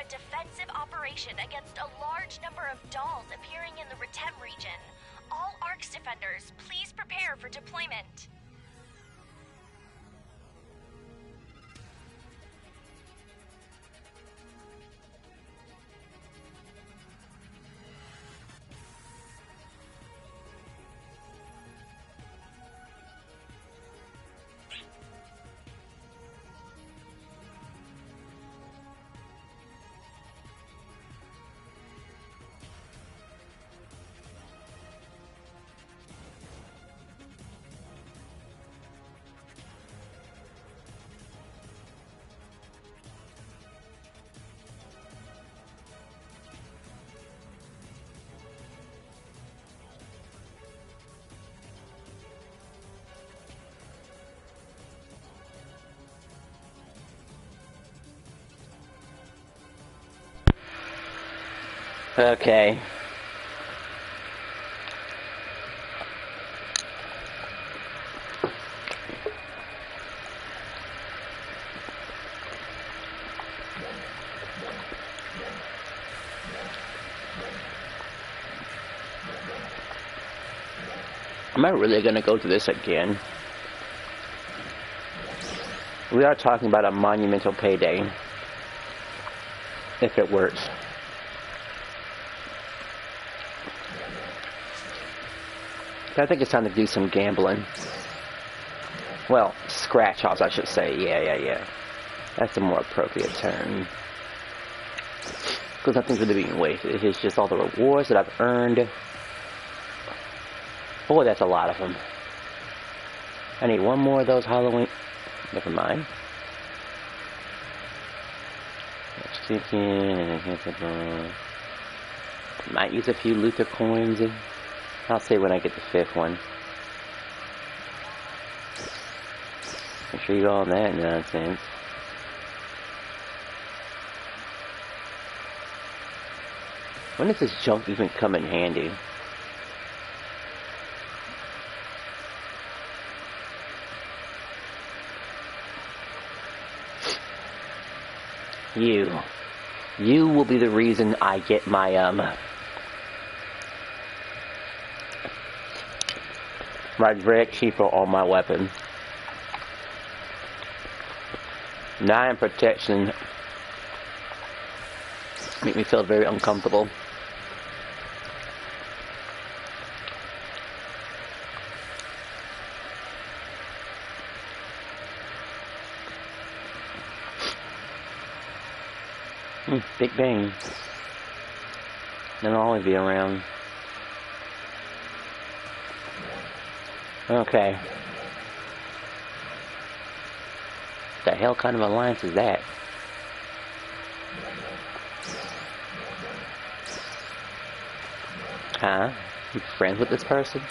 a defensive operation against a large number of dolls appearing in the Retem region. All ARCS defenders, please prepare for deployment. Okay. Am I really going to go through this again? We are talking about a monumental payday. If it works. I think it's time to do some gambling. Well, scratch-offs, I should say. Yeah. That's a more appropriate term. Because nothing's really being wasted. It's just all the rewards that I've earned. Boy, that's a lot of them. I need one more of those Halloween... Never mind. Might use a few Luther coins. I'll say when I get the fifth one. Make sure you go on that nonsense. When does this junk even come in handy? You will be the reason I get my, my direct cheaper on my weapon. 9 protection. Make me feel very uncomfortable. Big Bang. They'll always be around. Okay. The hell kind of alliance is that? Huh? You friends with this person?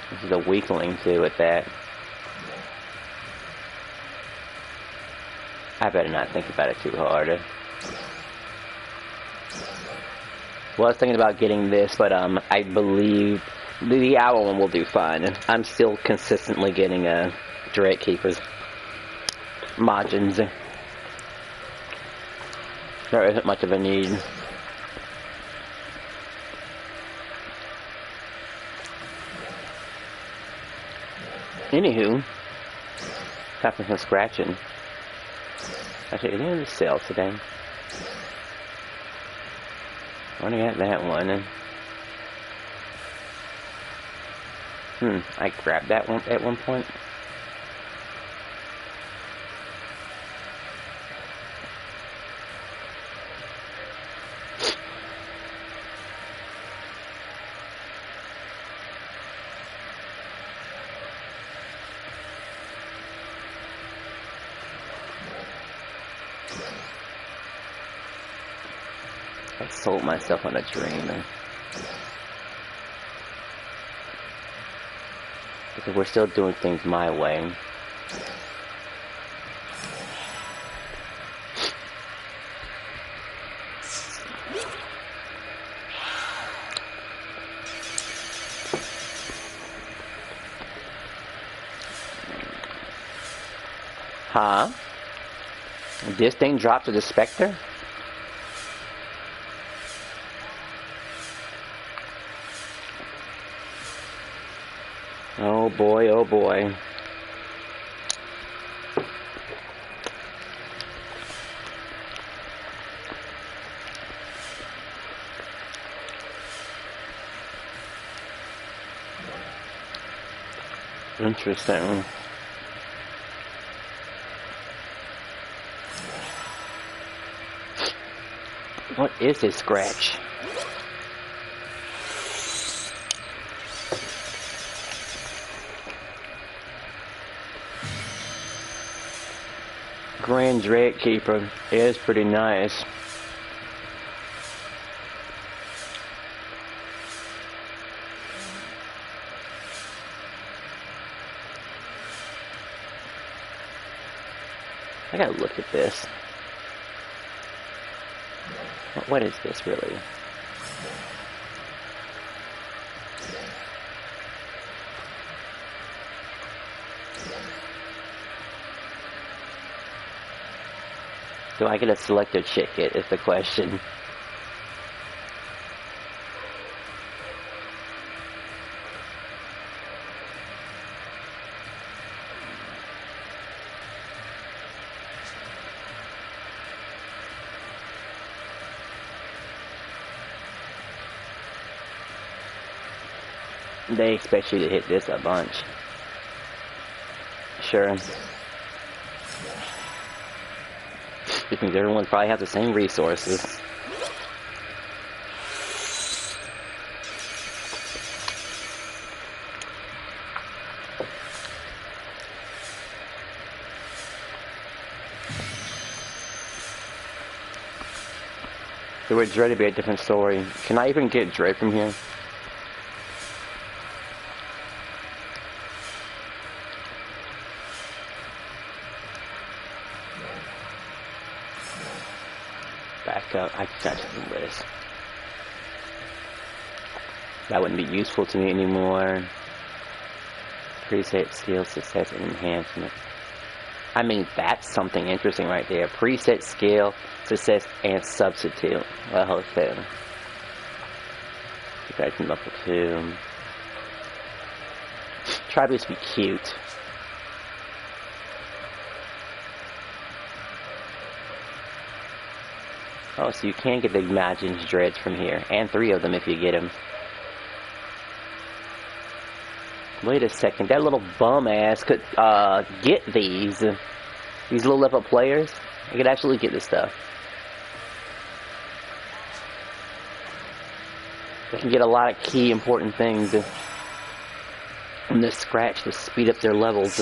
This is a weakling too at that. I better not think about it too hard. Well, I was thinking about getting this, but I believe the owl one will do fine. I'm still consistently getting direct keepers. Margins. There isn't much of a need. Anywho, time for some scratching. Actually, it is a sale today. Already got that one. I grabbed that one at one point. I sold myself on a dream. Because we're still doing things my way. Huh? This thing dropped to the Spectre? Oh boy, oh boy. Interesting. What is this scratch? Grand Dread Keeper is pretty nice. I gotta look at this. What is this really? Do I get a selector ticket is the question. They expect you to hit this a bunch. Sure. Which means everyone probably has the same resources. There would Dread to be a different story. Can I even get Dread from here? Back up. I got the list. That wouldn't be useful to me anymore. Preset skill success and enhancement. I mean, that's something interesting right there. Preset skill success and substitute. Well, okay. Back to level 2. Try to be cute. Oh, so you can get the Imagined Dreads from here. And 3 of them if you get them. Wait a second. That little bum ass could get these. These low level players. I could actually get this stuff. They can get a lot of key important things from this scratch to speed up their levels.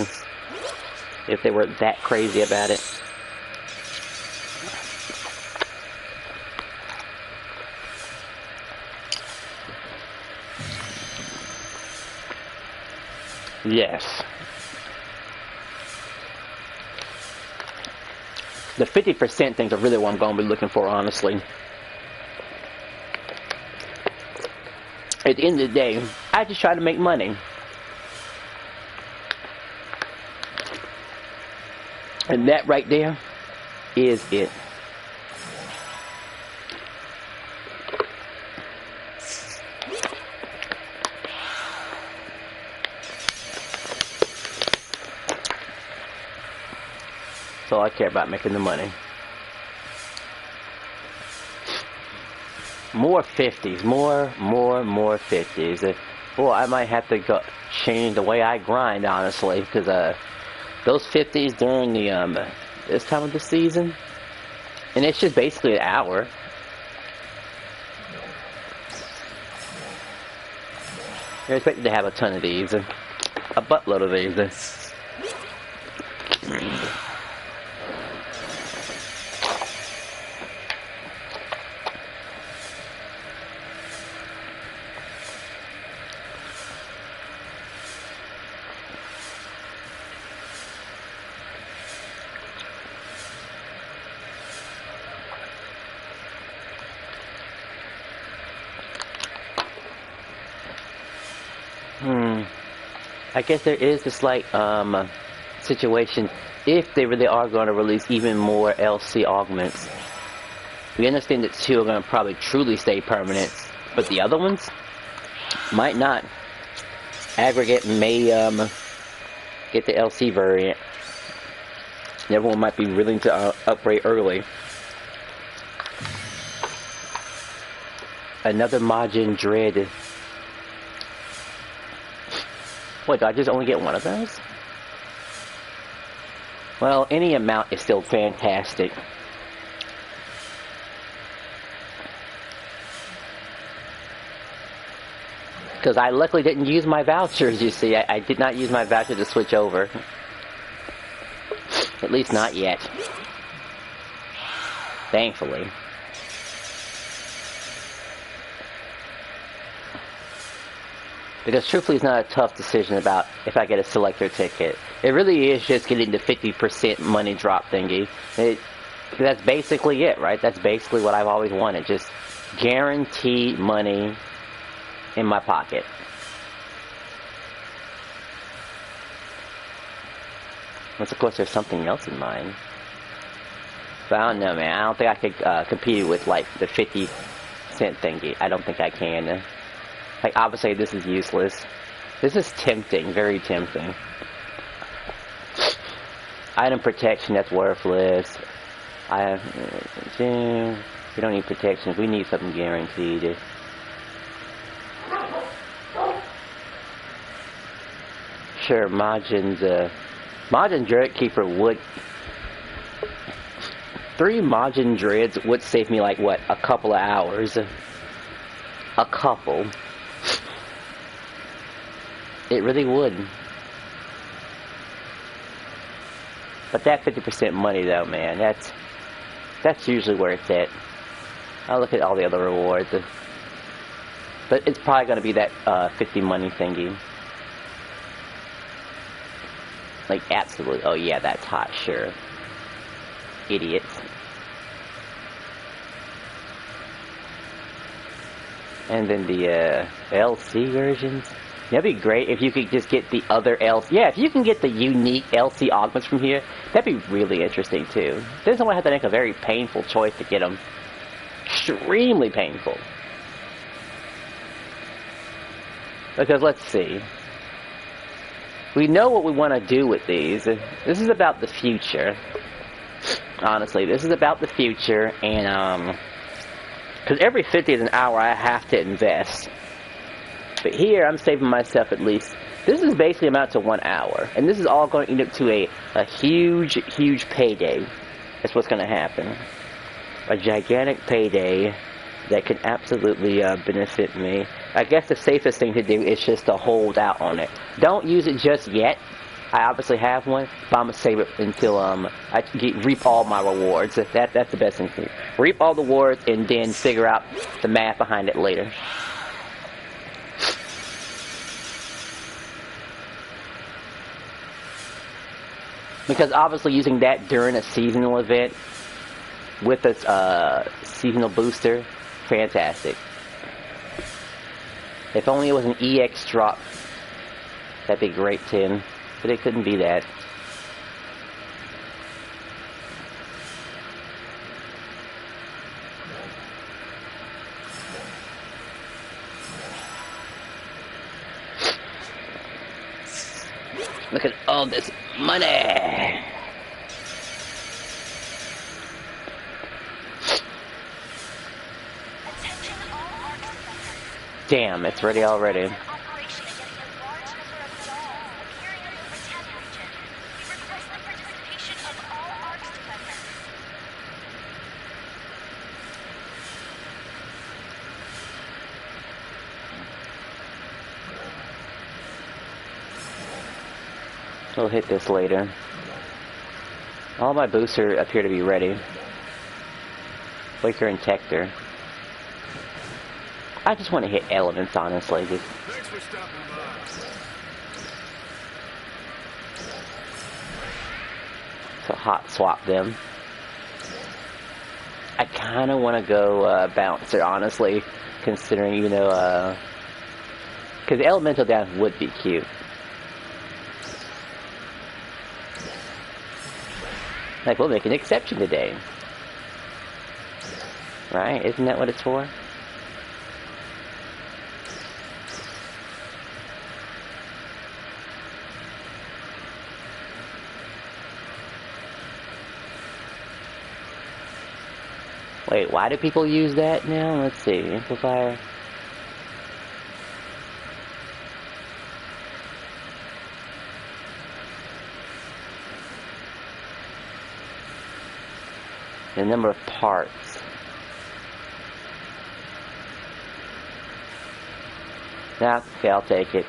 If they were that crazy about it. Yes. The 50% things are really what I'm going to be looking for, honestly. At the end of the day, I just try to make money. And that right there is it. That's all I care about, making the money. More 50s, more 50s. Boy, I might have to go change the way I grind, honestly, because those 50s during the this time of the season, and it's just basically an hour. You're expected to have a ton of these, a buttload of these. I guess there is this like situation if they really are going to release even more LC augments. We understand that 2 are going to probably truly stay permanent, but the other ones might not. Aggregate may get the LC variant. Everyone might be willing to upgrade early. Another Majin Dread. What, do I just only get one of those? Well, any amount is still fantastic. Because I luckily didn't use my vouchers, you see. I did not use my voucher to switch over. At least not yet. Thankfully. Because truthfully, it's not a tough decision about if I get a selector ticket. It really is just getting the 50% money drop thingy. That's basically it, right? That's basically what I've always wanted. Just guaranteed money in my pocket. Unless, of course, there's something else in mind. But I don't know, man. I don't think I could compete with, like, the 50-cent thingy. I don't think I can. Like, obviously, this is useless. This is tempting. Very tempting. Item protection, that's worthless. We don't need protection. We need something guaranteed. Sure, Majin Dread Keeper would... 3 Majin Dreads would save me, like, what, a couple of hours. A couple. It really would. But that 50% money, though, man, that's usually where it's at. I'll look at all the other rewards. But it's probably going to be that 50 money thingy. Like, absolutely. Oh, yeah, that's hot, sure. Idiots. And then the LC versions. That'd be great if you could just get the other LC. Yeah, if you can get the unique LC augments from here, that'd be really interesting, too. Then someone have to make a very painful choice to get them. Extremely painful. Because, let's see. We know what we want to do with these. This is about the future. Honestly, this is about the future, and, because every 50th an hour I have to invest. But here, I'm saving myself at least... This is basically amount to 1 hour. And this is all going to end up to a huge, huge payday. That's what's going to happen. A gigantic payday that can absolutely benefit me. I guess the safest thing to do is just to hold out on it. Don't use it just yet. I obviously have one, but I'm going to save it until I reap all my rewards. That's the best thing to do. Reap all the rewards and then figure out the math behind it later. Because obviously using that during a seasonal event with a seasonal booster, fantastic. If only it was an EX drop, that'd be great, Tim. But it couldn't be that. Look at all this money! Damn, it's ready already. We'll hit this later. All my boosters appear to be ready. Waker and Tector. I just want to hit elements, honestly. Thanks for stopping by. So hot swap them. I kind of want to go bouncer, honestly, considering, you know, because elemental down would be cute. Like, we'll make an exception today. Right? Isn't that what it's for? Wait, why do people use that now? Let's see. Amplifier. The number of parts. Nah, okay, I'll take it.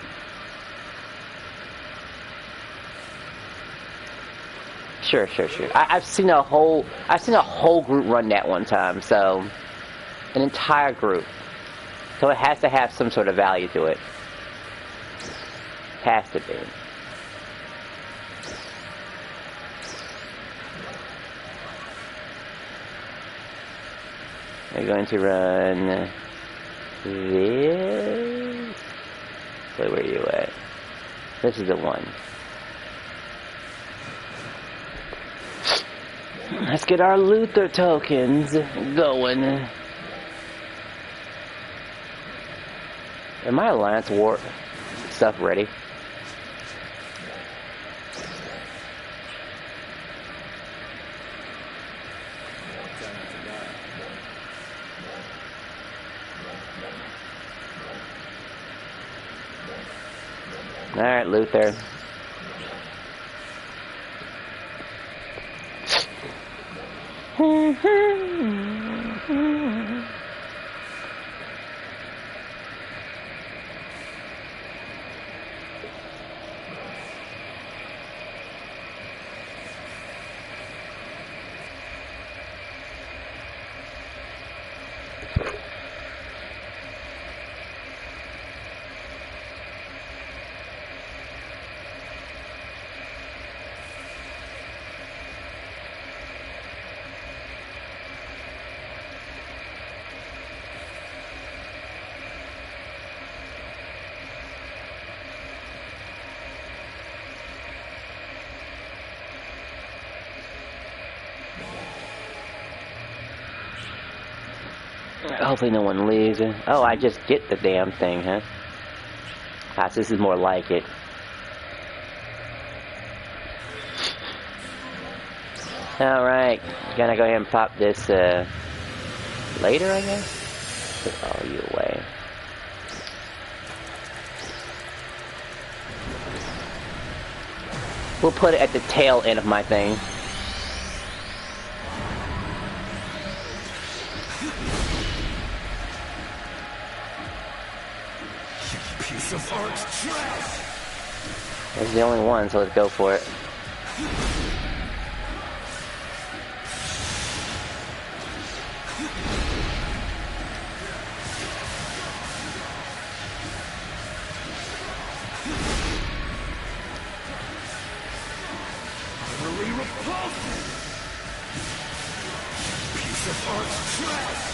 Sure. I've seen a whole group run that one time, so an entire group. So it has to have some sort of value to it. Has to be. We're going to run this. Wait, where are you at? This is the one. Let's get our Luther tokens going. Am my Alliance War stuff ready? Alright, Luther. Hopefully no one leaves. Oh, I just get the damn thing, huh? Ah, so this is more like it. Alright, gonna go ahead and pop this later, I guess? Put all you away. We'll put it at the tail end of my thing. Of art's trash. That's the only one, so let's go for it. Utterly repulsive. Piece of art's trash.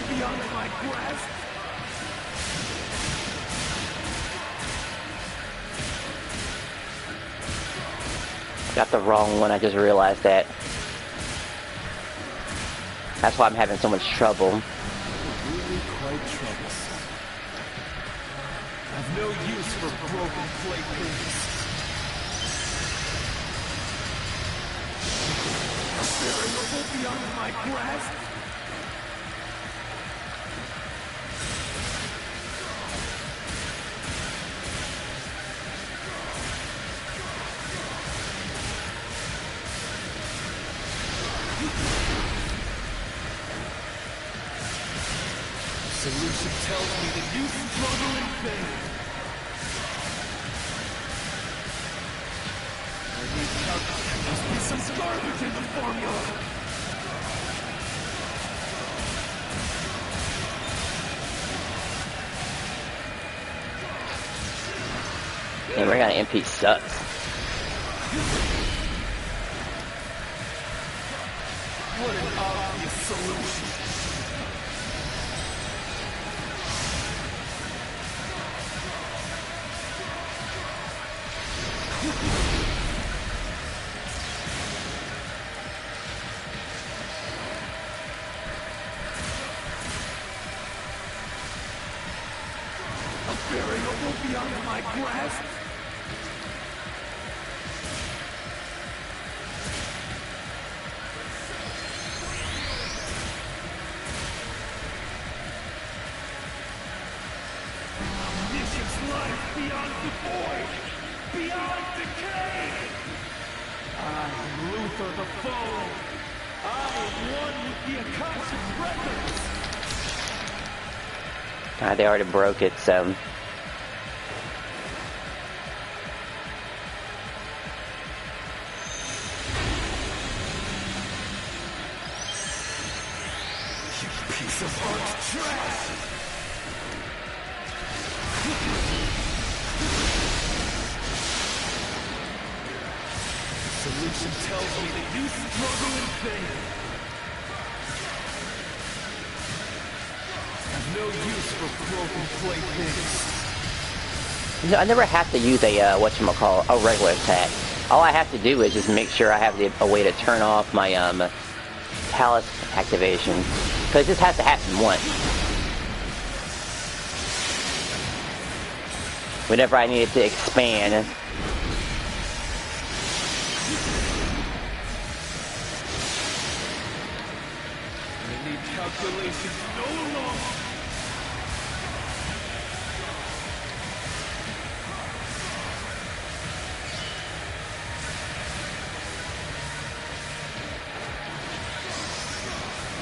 Beyond my grasp. Got the wrong one, I just realized that. That's why I'm having so much trouble. Really quite troublesome. I've no use for broken plate pieces. A variable beyond my grasp. Solution tells me that you struggle in vain. There must be some garbage in the formula. Team Ring on MP sucks. What an obvious solution. A variable beyond my grasp. Omniscience lies beyond the void, beyond decay. I am Luther the foe. I am one with the Akashic records. They already broke it, so. You piece of art trash. The solution tells me that you struggle in vain. I've no use for broken playthings. You know, I never have to use a a regular attack. All I have to do is just make sure I have a way to turn off my palace activation, because this has to happen once. Whenever I need it to expand. I need calculations no longer.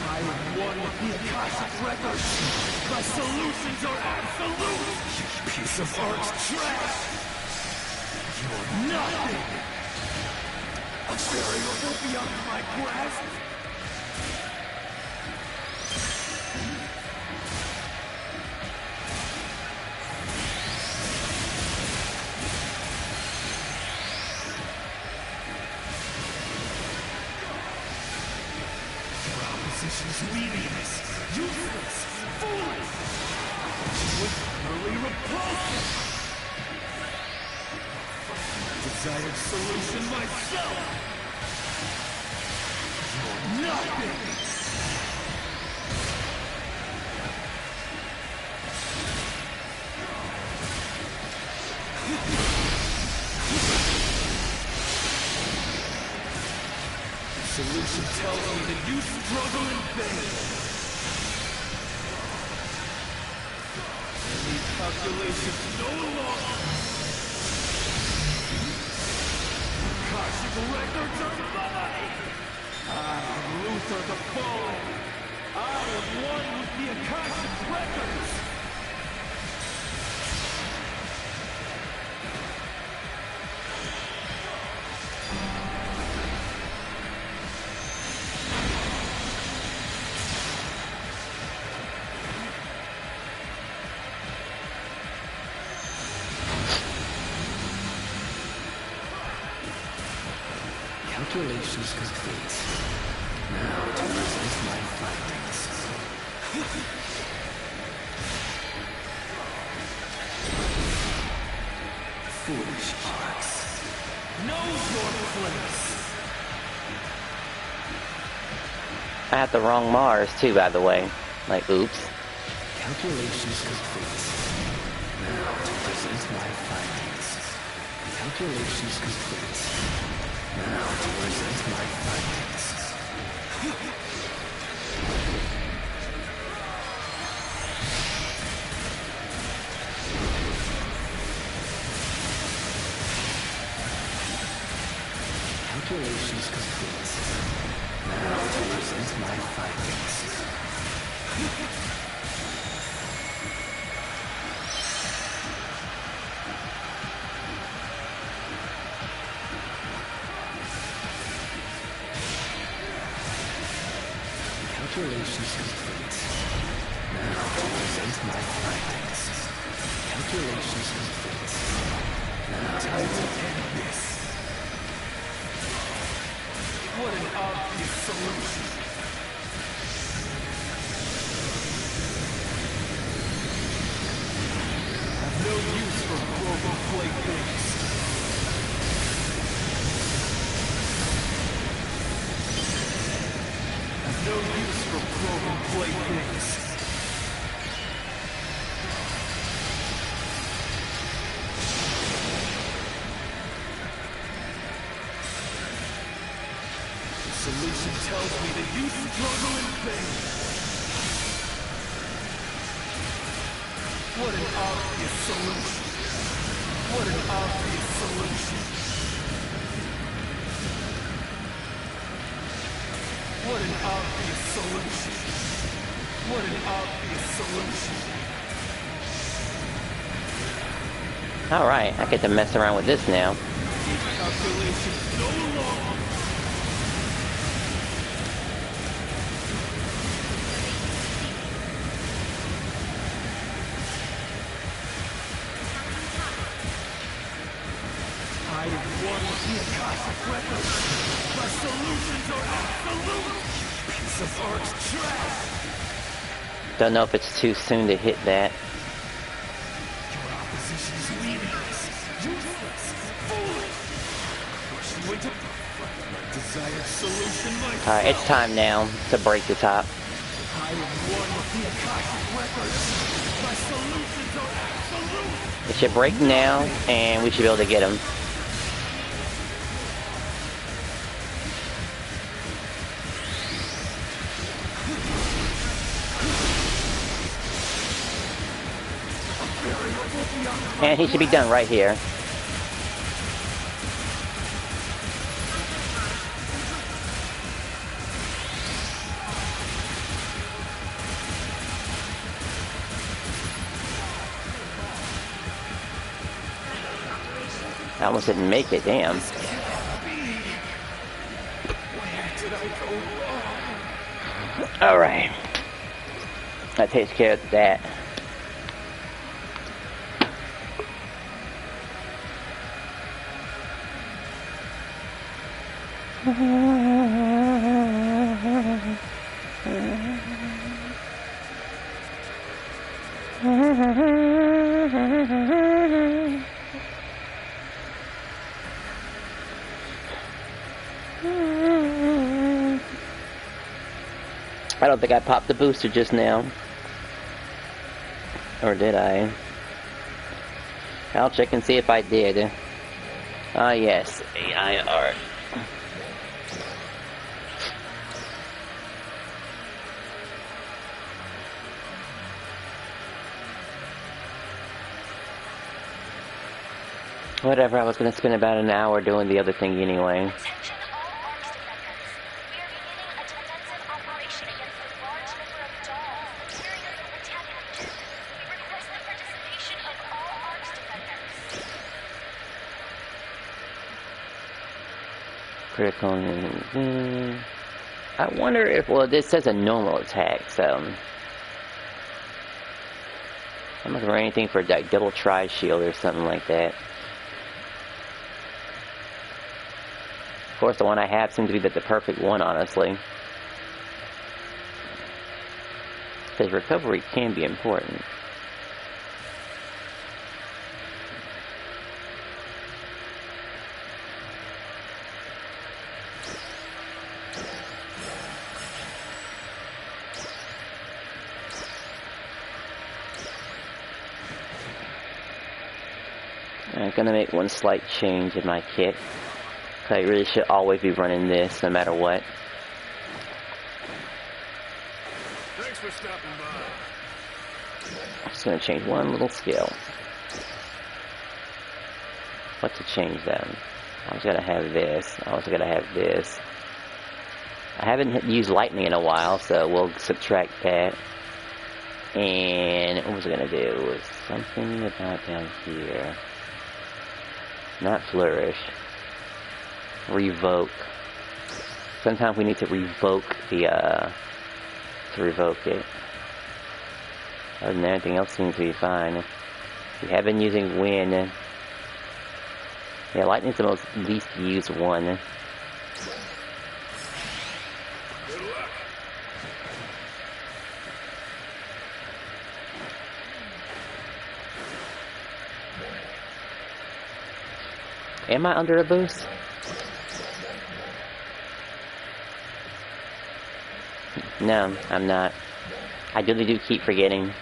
I am one with the Akashic records. My solutions are absolute. You piece of art trash. You're nothing. A variable beyond my grasp. Proposition's meaningless, useless, foolish. It was utterly repulsive. Desired solution myself. You're nothing. Solution tells me that you struggle in vain. I need calculations no longer. Akashic records are mine. I am Luther the foe. I am one with the Akashic records. Calculations complete. Now to present my findings. Foolish arts. Know your place. I had the wrong Mars too, by the way. Like, oops. Calculations complete. Now to present my findings. Calculations complete. Now to present my findings. Calculations complete. Now to present my findings. Calculations complete. Now to present my findings. Calculations complete. Now time to end this. What an obvious solution. I've no use for broken playthings. I've no use for broken playthings. The solution tells me that you struggle in vain. What an obvious solution. What an obvious solution. What an obvious solution. What an obvious solution. Alright, I get to mess around with this now. Calculations no longer. I have won with the Akashic Records. My solutions are absolute. Piece of art trash. Don't know if it's too soon to hit that. Your opposition's meaningless, useless, foolish. Push you into my desired solution, my Alright, it's time now to break the top. I have won with the Akashic Records. My solutions are absolute. It should break now, and we should be able to get him. And he should be done right here. I almost didn't make it, damn. Alright. That takes care of that. I don't think I popped the booster just now. Or did I? I'll check and see if I did. Ah, yes. AIR. Whatever, I was going to spend about an hour doing the other thing anyway. Attention all ARCS defenders. We are beginning a defensive operation against a large number of dolls appearing in the Retem region. We request the participation of all ARCS defenders. Critical. I wonder if, well, this says a normal attack, so I'm looking for anything for like double tri-shield or something like that. Of course, the one I have seems to be the perfect one, honestly. Because recovery can be important. I'm gonna make one slight change in my kit. I really should always be running this, no matter what. Thanks for stopping by. I'm just gonna change one little skill. What to change then? I was gonna have this. I was gonna have this. I haven't used lightning in a while, so we'll subtract that. And what was I gonna do? Was something about down here. Not flourish. Revoke. Sometimes we need to revoke the, to revoke it. Other than that, everything else seems to be fine. We have been using wind. Yeah, lightning's the most least used one. Am I under a boost? No, I'm not. I really do keep forgetting.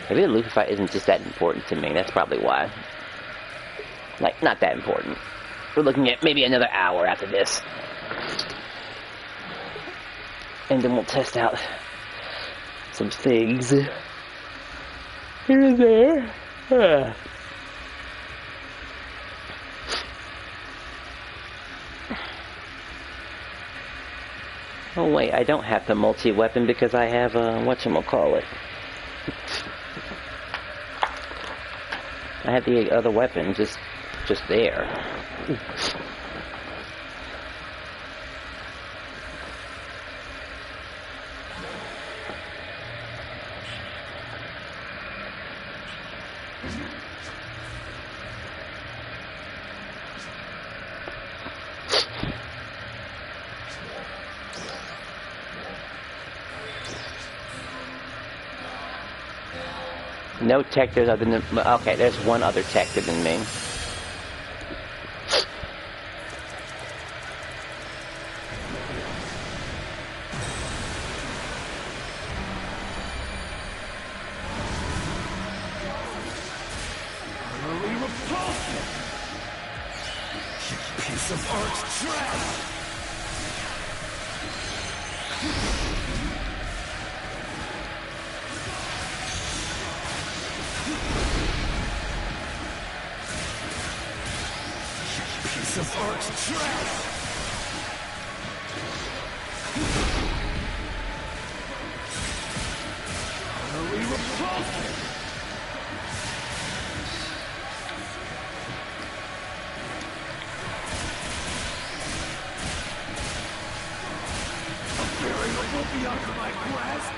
Maybe the Luffy fight isn't just that important to me. That's probably why. Like, not that important. We're looking at maybe another hour after this. And then we'll test out some things here and there. Oh wait, I don't have the multi-weapon because I have whatchamacallit. I had the other weapon just there. No tectors other than... Okay, there's one other tector than me. Utterly repulsive! You piece of arch trash! Piece of arch trash! Utterly repulsive! A variable beyond my grasp!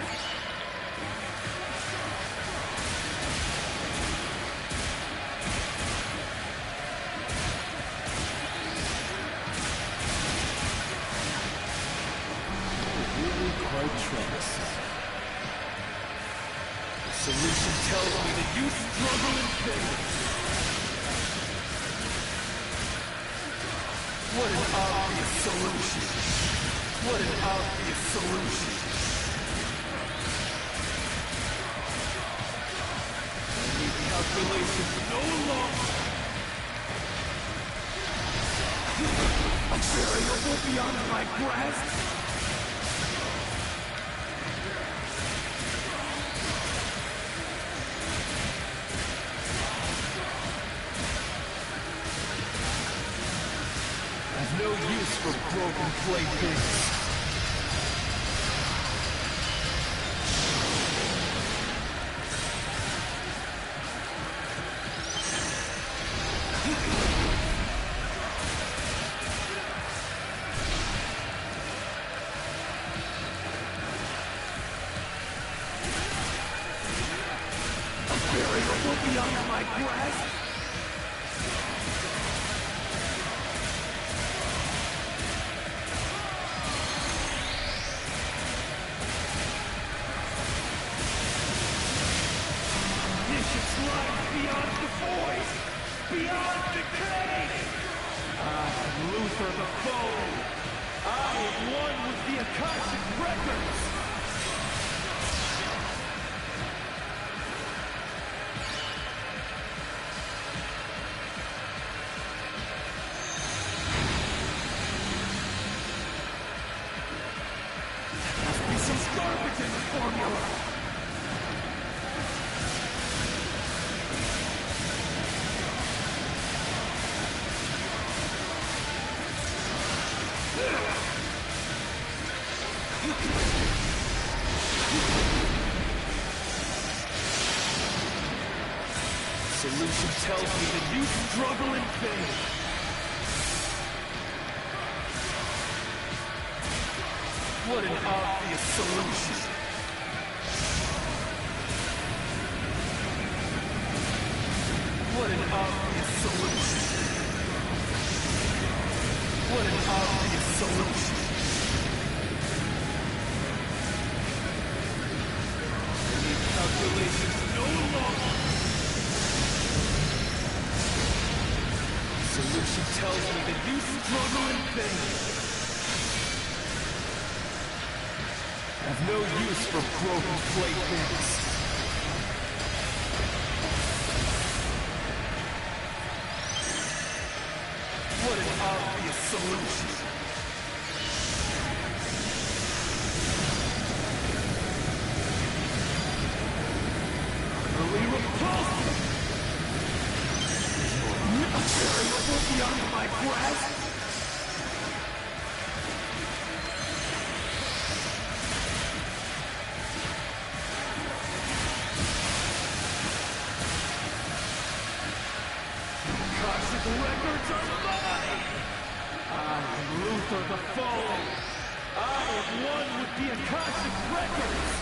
The solution tells me that you struggle in pain. What an obvious solution. What an obvious solution. I need calculations no longer. A variable beyond my grasp. No use for broken playthings. A variable beyond my grasp. Beyond the void! Beyond decay! I am Luther the foe! I am one with the Akashic Records! There must be some garbage in the formula! Solution tells me that you struggle in pain. What an obvious solution. What an obvious solution. What an obvious solution. Any calculations no longer. Solution tells me that you struggle in vain. Have no use for broken playthings. What an obvious solution. Utterly repulsive. Not variable beyond my grasp. Toxic records are mine! I am Luther the Fallen. I am one with the Akashic records!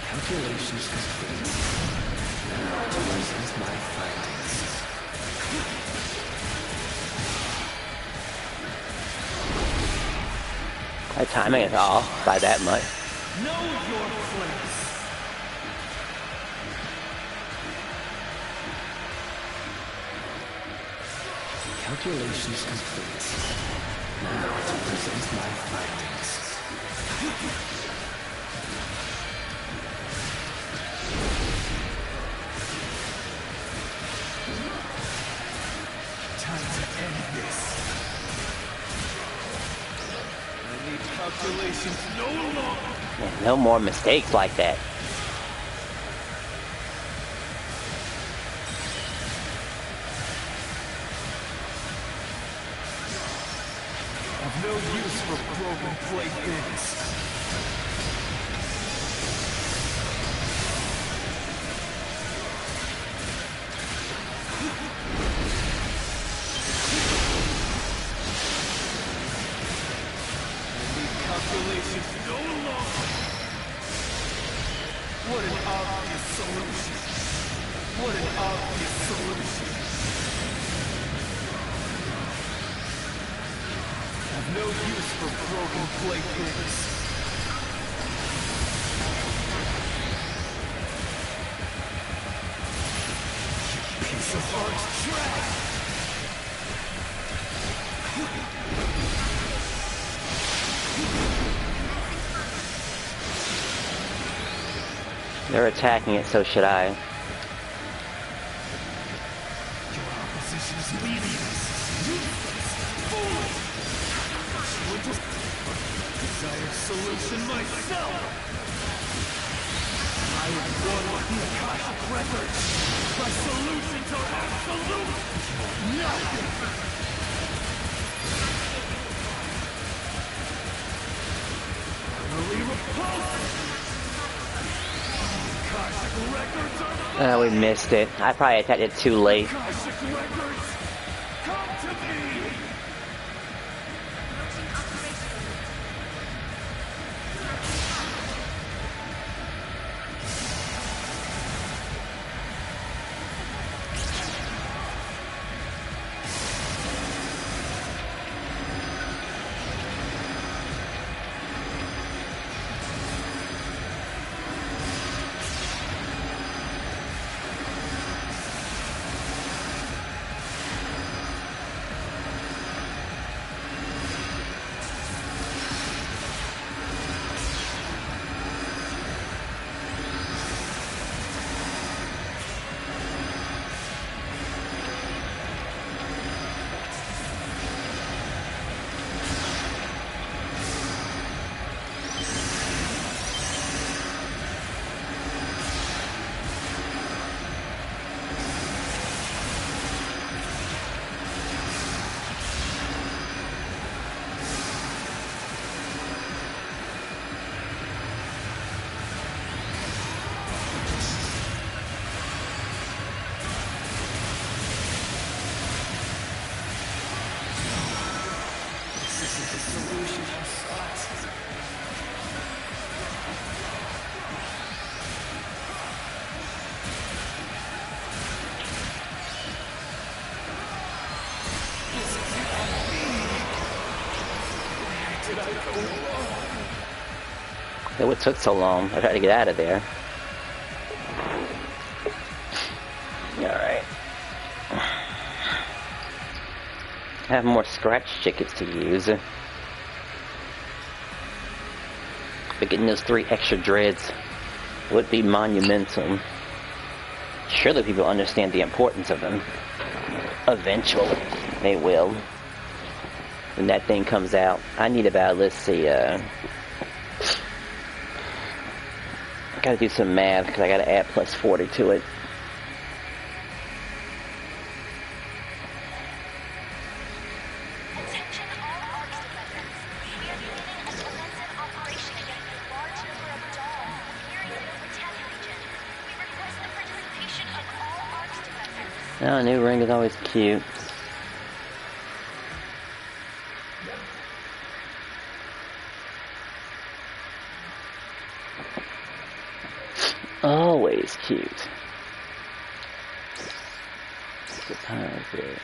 Calculations complete. Now to present my findings. My timing is off by that much. Know your place! Calculations complete. Now to present my findings. Time to end this. I need calculations no longer. Man, no more mistakes like that. I've no use for broken playthings. I need calculations no longer. What an obvious solution. What an obvious solution. I've no use for broken playthings. Piece of art trash! They're attacking it, so should I. Your opposition is meaningless, useless, foolish. Would just desired solution myself. I am one with the Akashic records. My solutions are absolute. Nothing. Utterly repulsive. Akashic records are We missed it. I probably attacked it too late. Akashic records. Come to me. What took so long? I tried to get out of there. Alright. I have more scratch tickets to use. But getting those 3 extra dreads would be monumental. Surely people understand the importance of them. Eventually, they will. When that thing comes out, I need about, let's see, gotta do some math because I gotta add plus 40 to it. Attention all ARCS defenders. We are beginning a defensive operation against a large number of dolls appearing in the battalion region. We request the participation of all ARCS defenders. Oh, a new ring is always cute. Always cute. Deposit.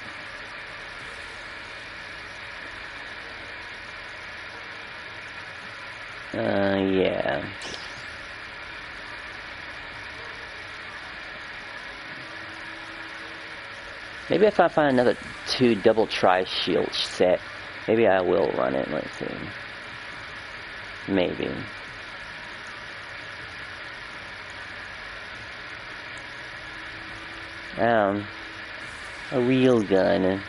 Yeah. Maybe if I find another 2 double tri-shield set, maybe I will run it. Let's see. Maybe. A real gun.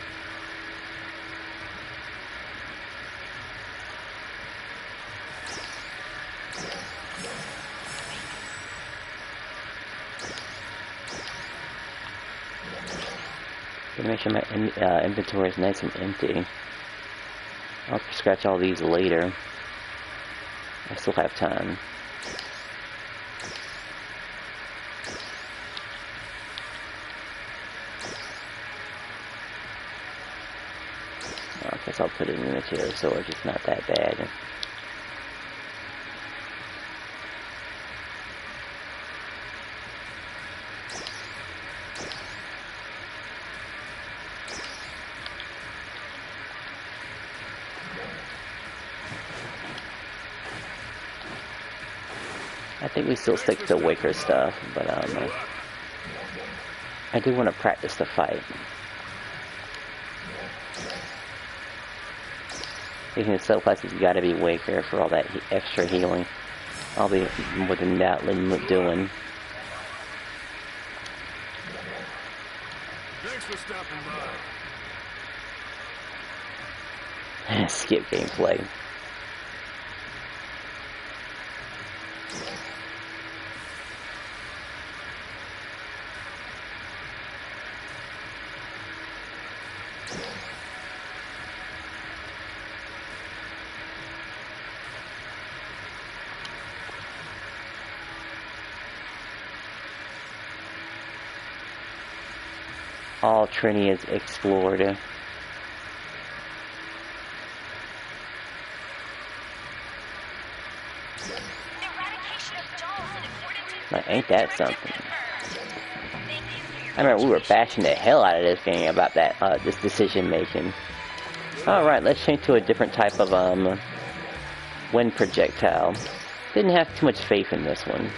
Gotta make sure my inventory is nice and empty. I'll scratch all these later. I still have time. I guess I'll put it in the material storage, it's not that bad. I think we still stick to the Waker stuff, but I do want to practice the fight. Speaking of cell classes, you gotta be Waker for all that extra healing. I'll be more than doubtly doing. Thanks for stopping by. Skip gameplay. All Trini is explored. Like, ain't that something? I remember we were bashing the hell out of this game about that, this decision making. Alright, let's change to a different type of, wind projectile. Didn't have too much faith in this one.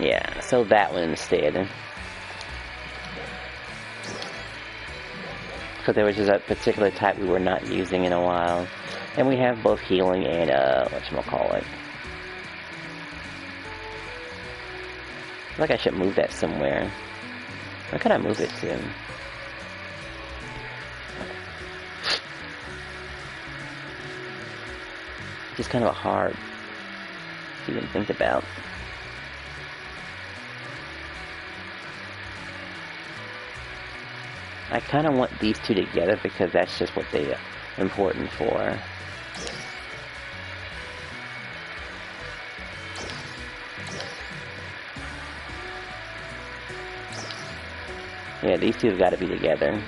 Yeah, so that one instead. Because there was just a particular type we were not using in a while. And we have both healing and, whatchamacallit. I feel like I should move that somewhere. Where can I move it to? Just kind of a hard to even think about. I kind of want these two together because that's just what they are important for. Yeah, these two have got to be together.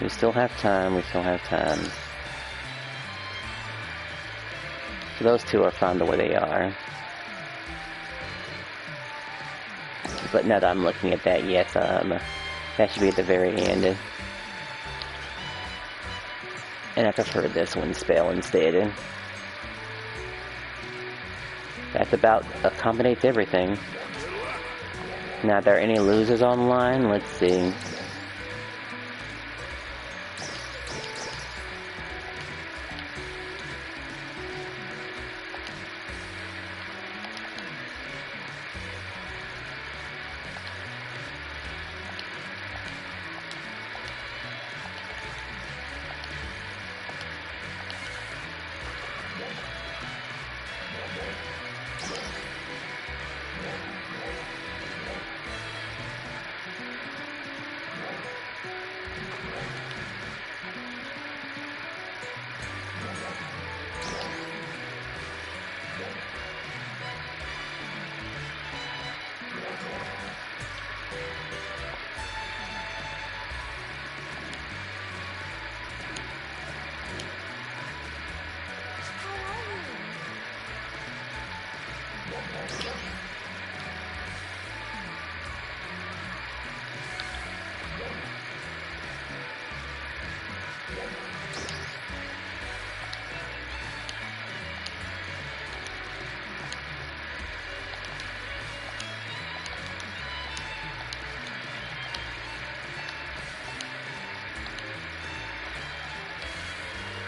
We still have time, we still have time. So those two are fine the way they are. But now that I'm looking at that, yes, that should be at the very end. And I prefer this one spell instead. That's about accommodates everything. Now, are there any losers online? Let's see.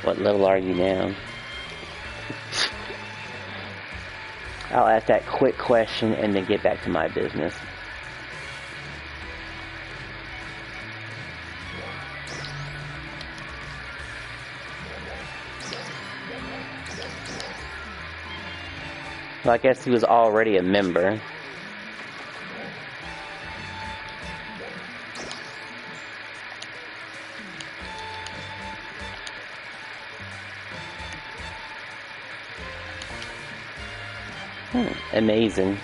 What level are you now? I'll ask that quick question and then get back to my business. Well, I guess he was already a member. Amazing.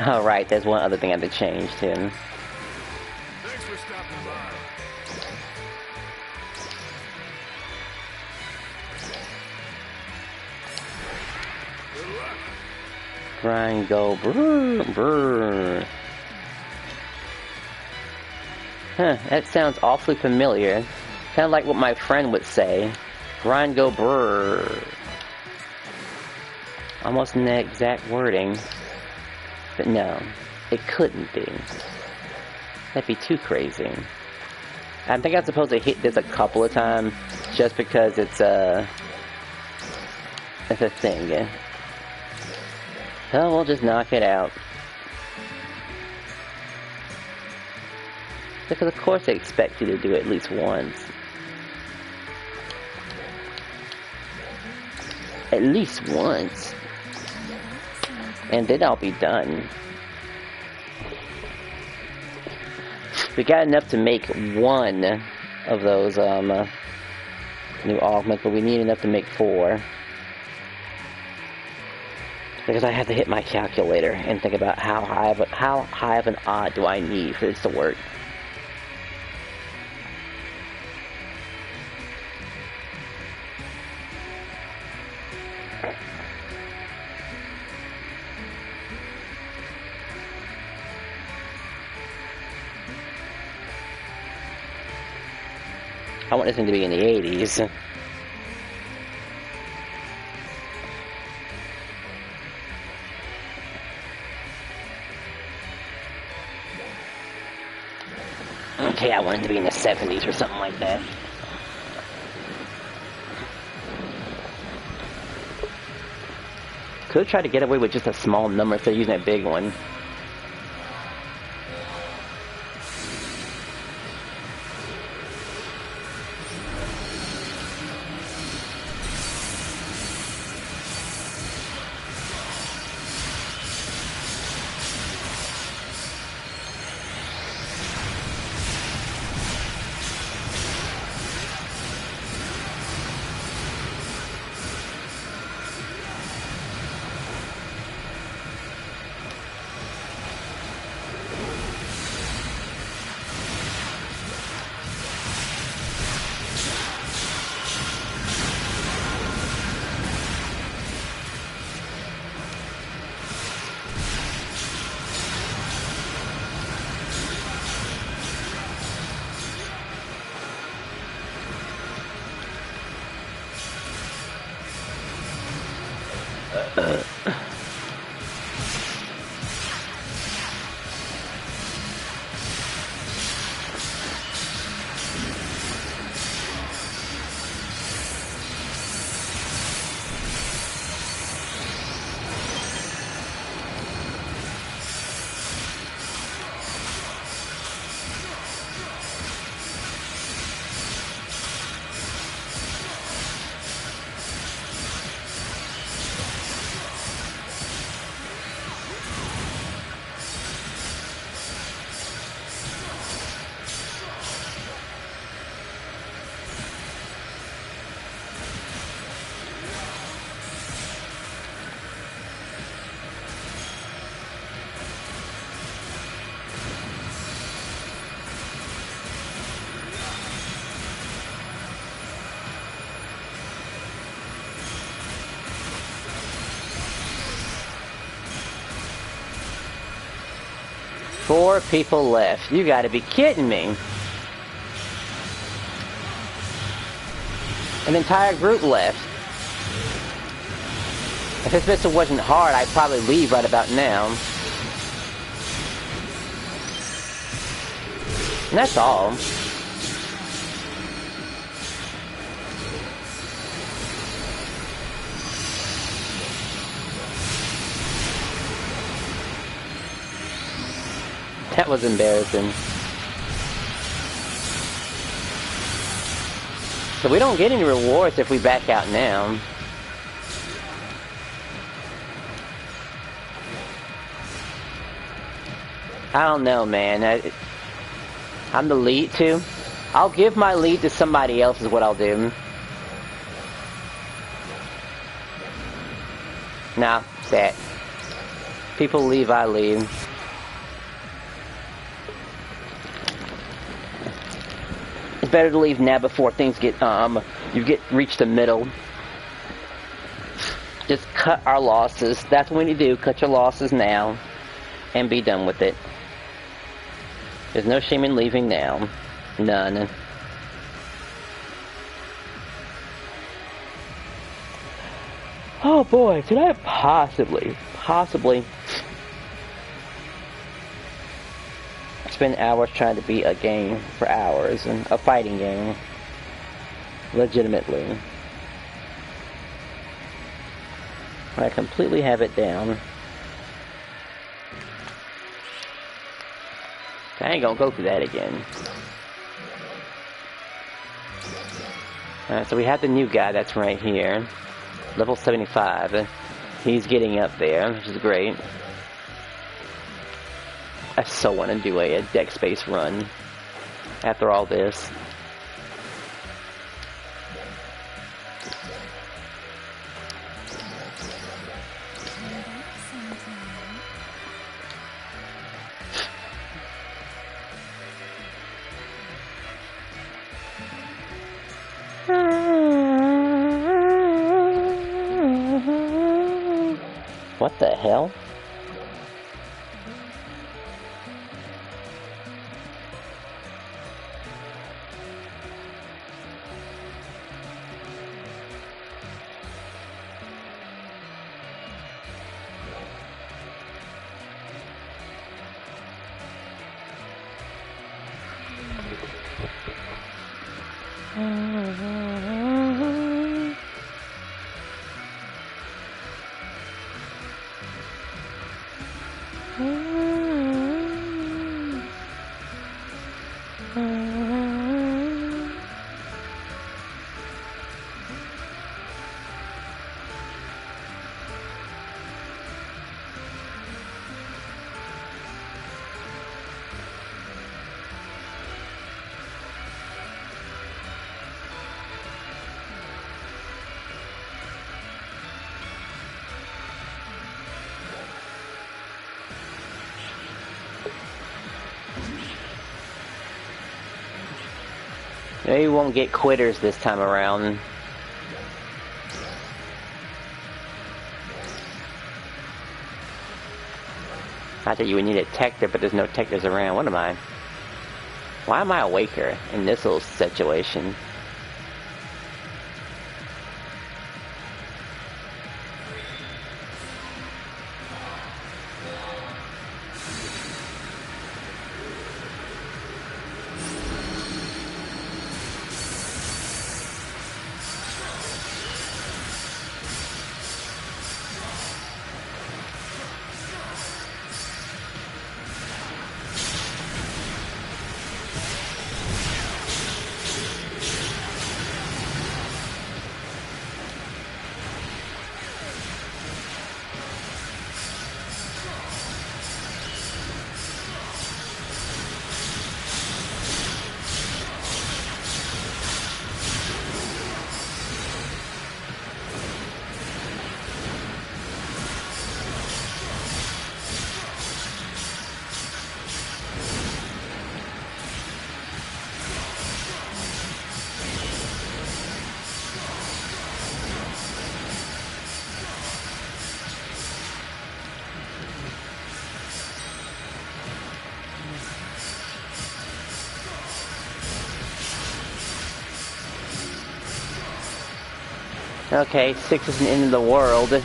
Oh, right, there's one other thing I have to change, too. Thanks for stopping by. Good luck. Grind, go, brr, brr. Huh, that sounds awfully familiar. Kind of like what my friend would say. Grind, go, brr. Almost in the exact wording. But no, it couldn't be. That'd be too crazy. I think I'm supposed to hit this a couple of times just because it's a thing. Yeah? So we'll just knock it out. Because of course they expect you to do it at least once. At least once. And then I'll be done. We got enough to make one of those new augments, but we need enough to make 4. Because I have to hit my calculator and think about how high of an odd do I need for this to work. I want this thing to be in the 80s. Okay, I want it to be in the 70s or something like that. Could try to get away with just a small number instead of using that big one. Four people left. You gotta be kidding me. An entire group left. If this missile wasn't hard, I'd probably leave right about now. And that's all. That was embarrassing. So we don't get any rewards if we back out now. I don't know, man. I'm the lead too. I'll give my lead to somebody else is what I'll do. Nah, set. People leave, I leave. It's better to leave now before things get, reach the middle. Just cut our losses. That's what we need to do. Cut your losses now. And be done with it. There's no shame in leaving now. None. Oh boy, could I possibly spend hours trying to beat a game for hours, and a fighting game, legitimately. When I completely have it down. I ain't gonna go through that again. Alright, so we have the new guy that's right here. Level 75. He's getting up there, which is great. I so want to do a deck space run after all this. What the hell? Maybe we won't get quitters this time around. Not that you would need a Tector, but there's no Tectors around. What am I? Why am I a Waker in this little situation? Okay, 6 isn't the end of the world. If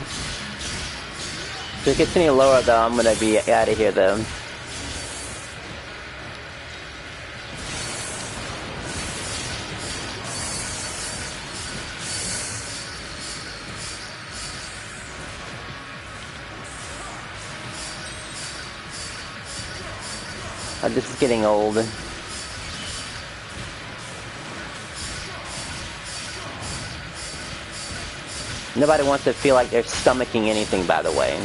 it gets any lower though, I'm gonna be out of here though. Oh, this is getting old. Nobody wants to feel like they're stomaching anything, by the way.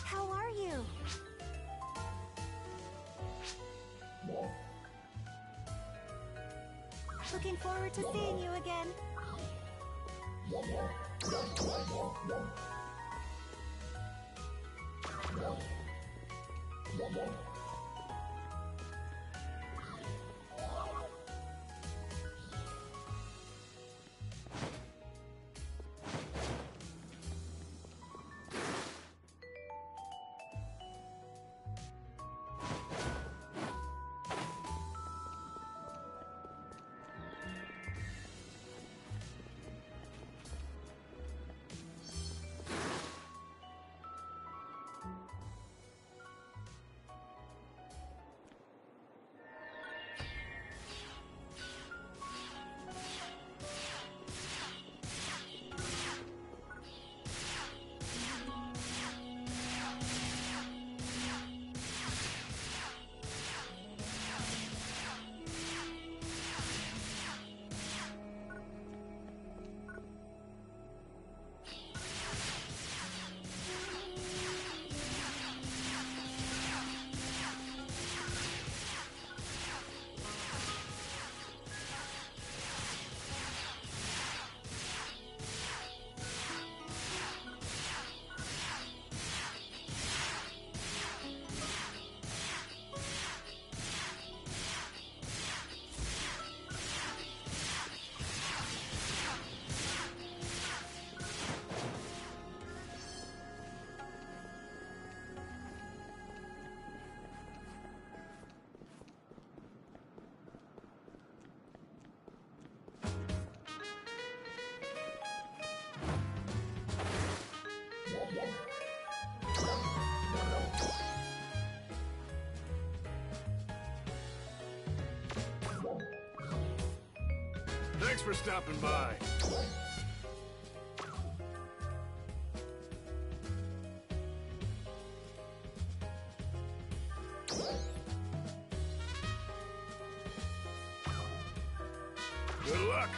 How are you? Looking forward to seeing you again. Thanks for stopping by. Good luck.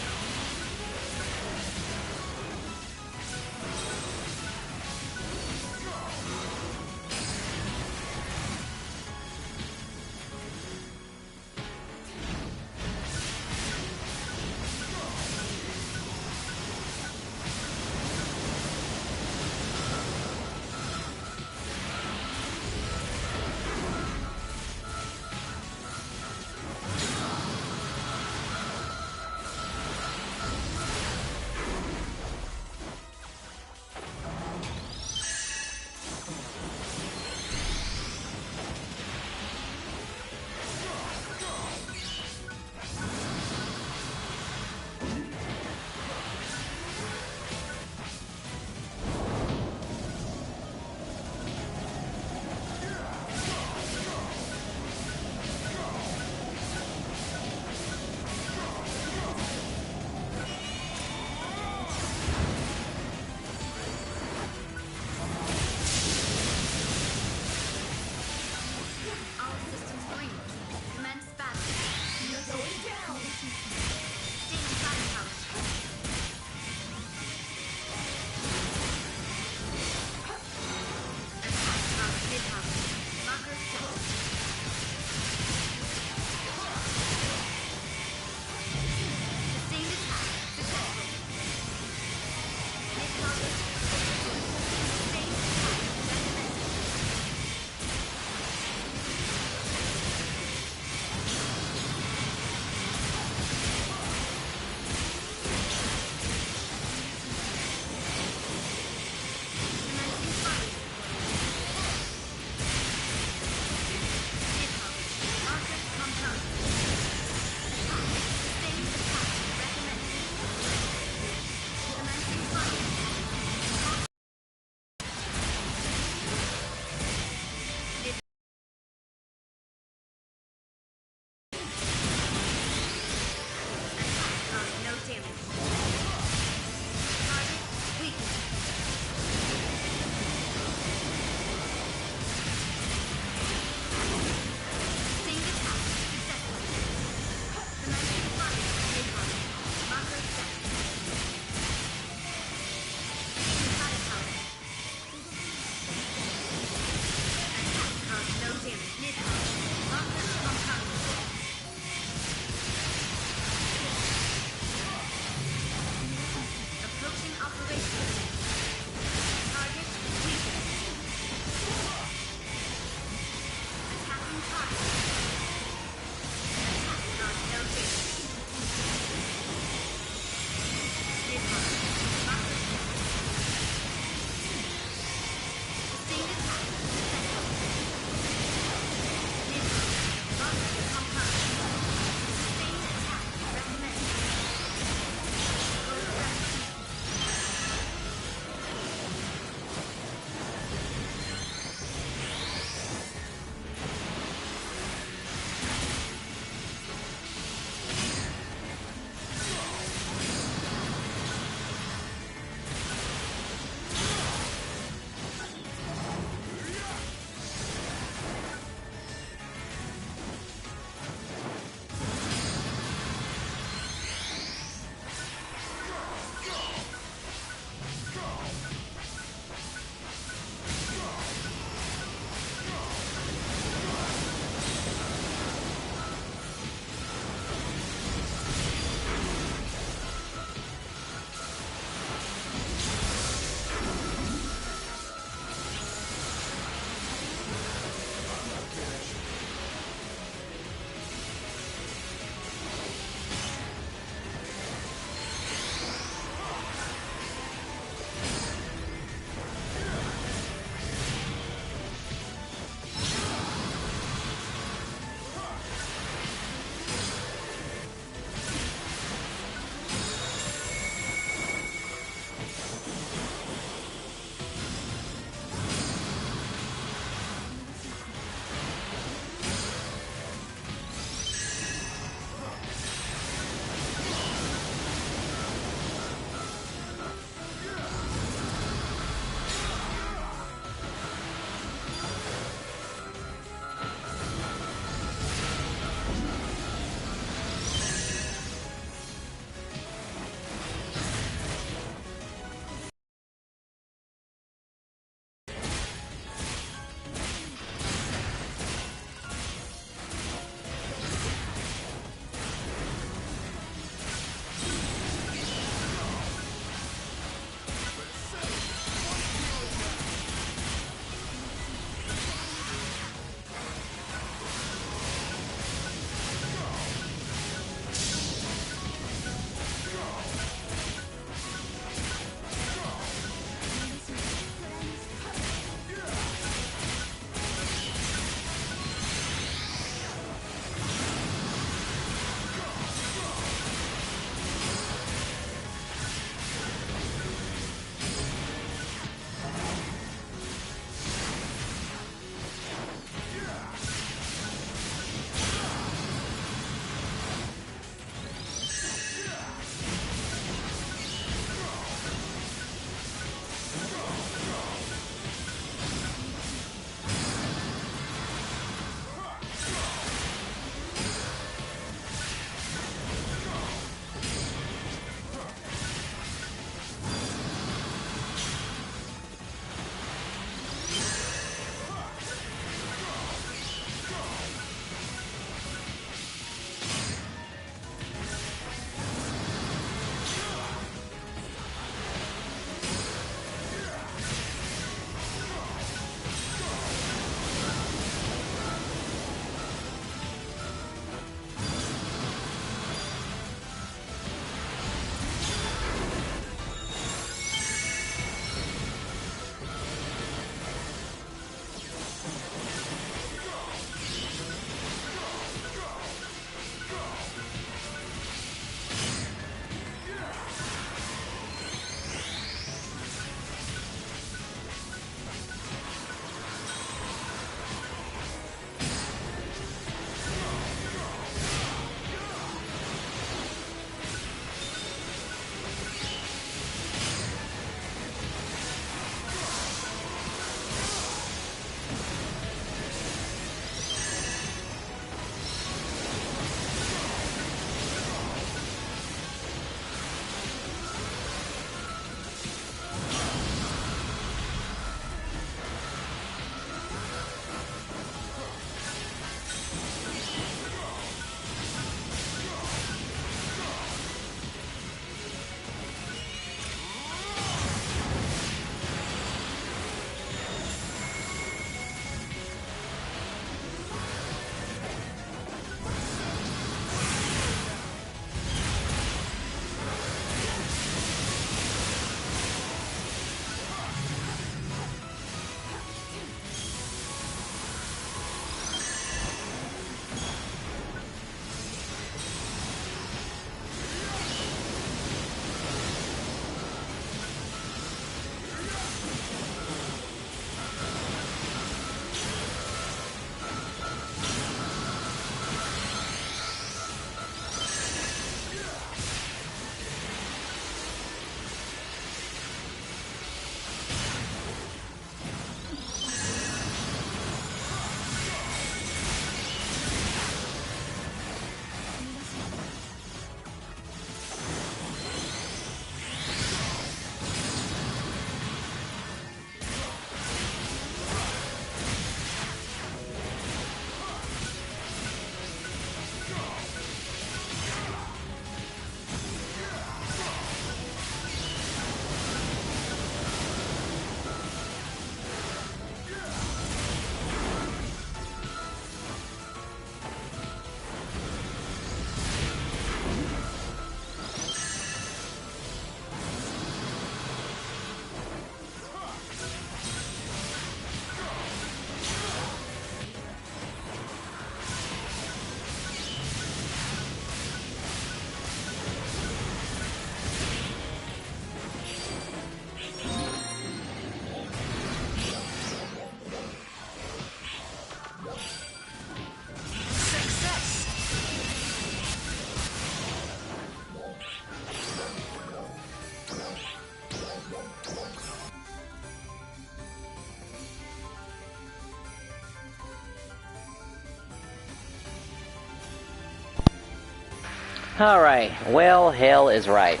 Alright, well, hell is right.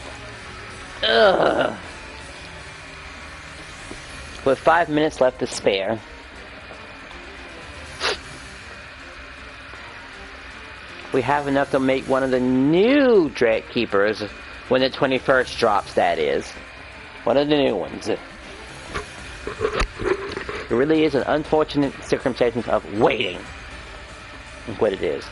Ugh. With 5 minutes left to spare, we have enough to make one of the new Dread Keepers when the 21st drops, that is. One of the new ones. It really is an unfortunate circumstance of waiting. That's what it is.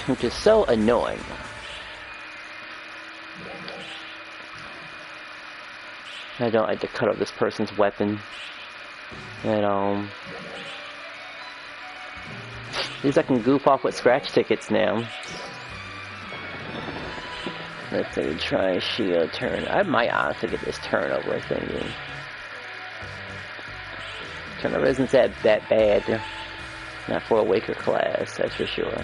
Which is so annoying. I don't like to cut off this person's weapon at all. At least I can goof off with scratch tickets now. Let's say try shield turn. I might honestly get this turnover thingy. Turnover isn't that bad. Not for a weaker class, that's for sure.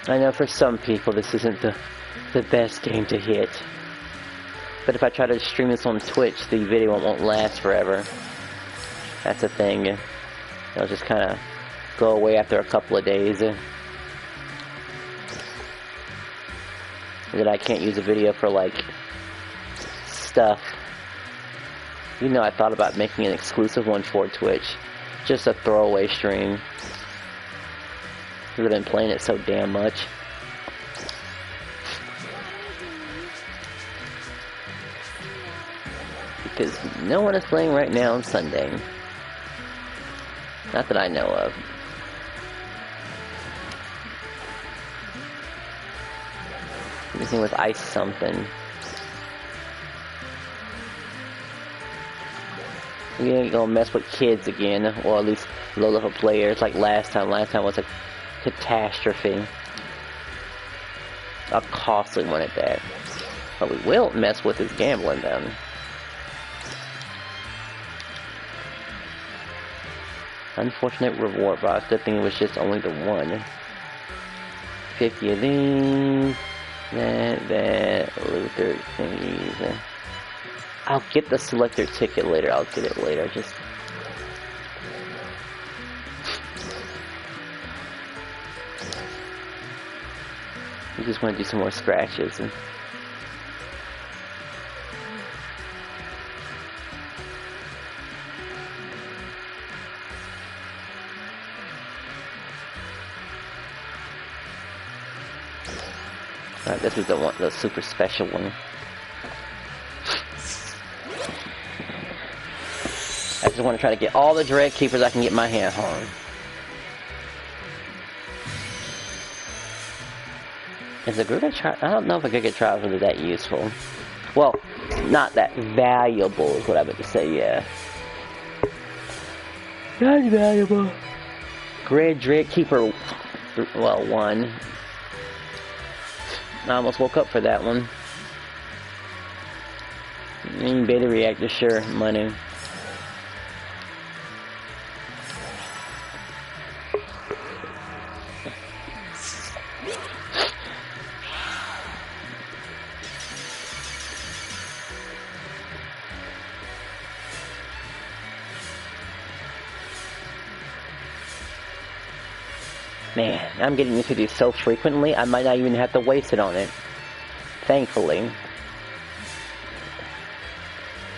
I know for some people this isn't the best game to hit. But if I try to stream this on Twitch, the video won't last forever. That's a thing. It'll just kind of go away after a couple of days. And then I can't use a video for, like, stuff. You know, I thought about making an exclusive one for Twitch. Just a throwaway stream. I've been playing it so damn much. Because no one is playing right now on Sunday. Not that I know of. Using with ice something. We're gonna go mess with kids again, or at least low-level players like last time. Last time was a catastrophe. A costly one at that. But we will mess with his gambling then. Unfortunate reward box. Good thing it was just only the one. 50 of these. That. Luther thingies. I'll get the selector ticket later. I'll get it later. Just. I just want to do some more scratches. Alright, this is the super special one. I just want to try to get all the Dread Keepers I can get my hand on. Is the Giga Trials? I don't know if a Giga Trials is that useful. Well, not that valuable is what I meant to say, yeah. Not valuable. Dread Keeper, well, 1. I almost woke up for that one. Beta reactor, sure, money. Man, I'm getting used to these so frequently, I might not even have to waste it on it. Thankfully.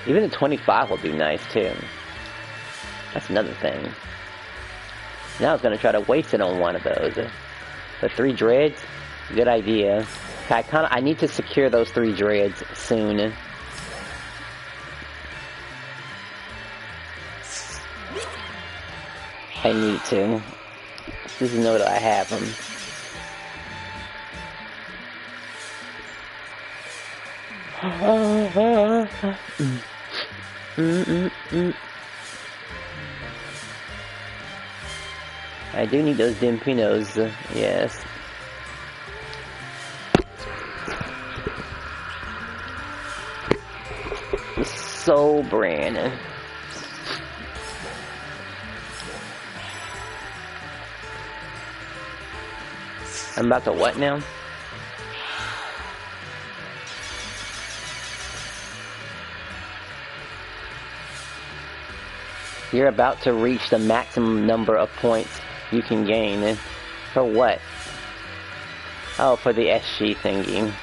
Even the 25 will do nice, too. That's another thing. Now I was going to try to waste it on one of those. The 3 dreads, good idea. I need to secure those 3 dreads soon. I need to. Just to know that I have them. I do need those Dimpinos, yes. So Brandon. I'm about to what now? You're about to reach the maximum number of points you can gain. For what? Oh, for the SG thingy.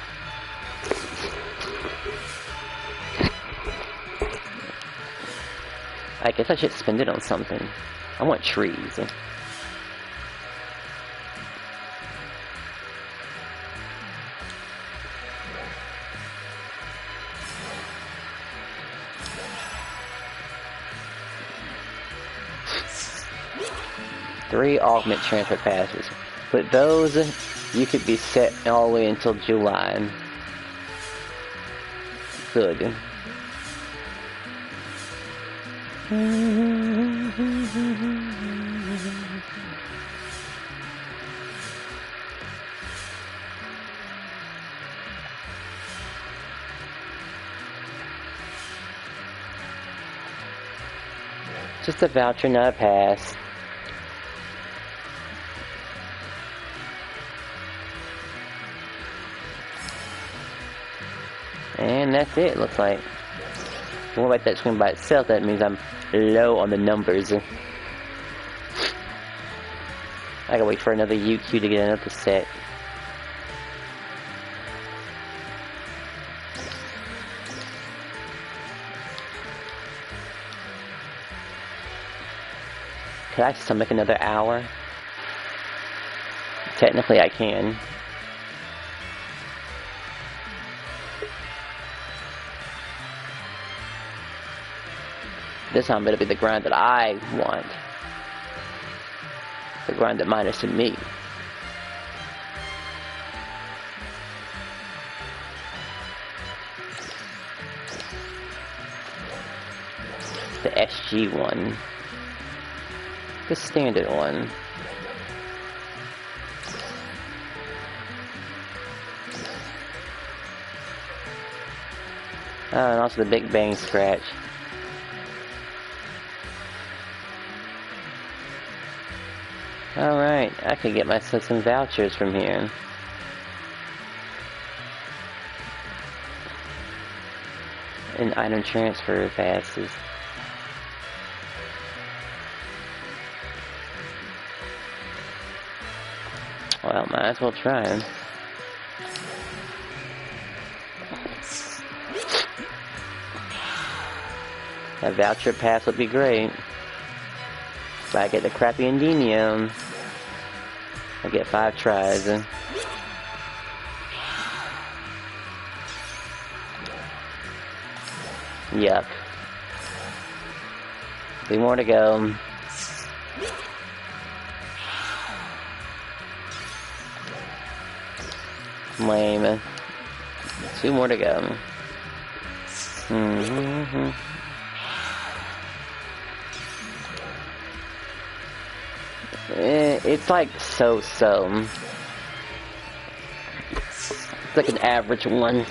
I guess I should spend it on something. I want trees. Three augment transfer passes. With those, you could be set all the way until July. Good. Just a voucher, not a pass. And that's it, looks like. What about that screen by itself? That means I'm low on the numbers. I gotta wait for another UQ to get another set. Could I stomach another hour? Technically I can. This time it'll be the grind that I want. The grind that matters to me. The SG one. The standard one. Oh, and also the Big Bang Scratch. Alright, I can get myself some vouchers from here. And item transfer passes. Well, might as well try. A voucher pass would be great. If I get the crappy Indinium, I get 5 tries. Yuck. 3 more to go. Lame. 2 more to go. It's like so-so. It's like an average one.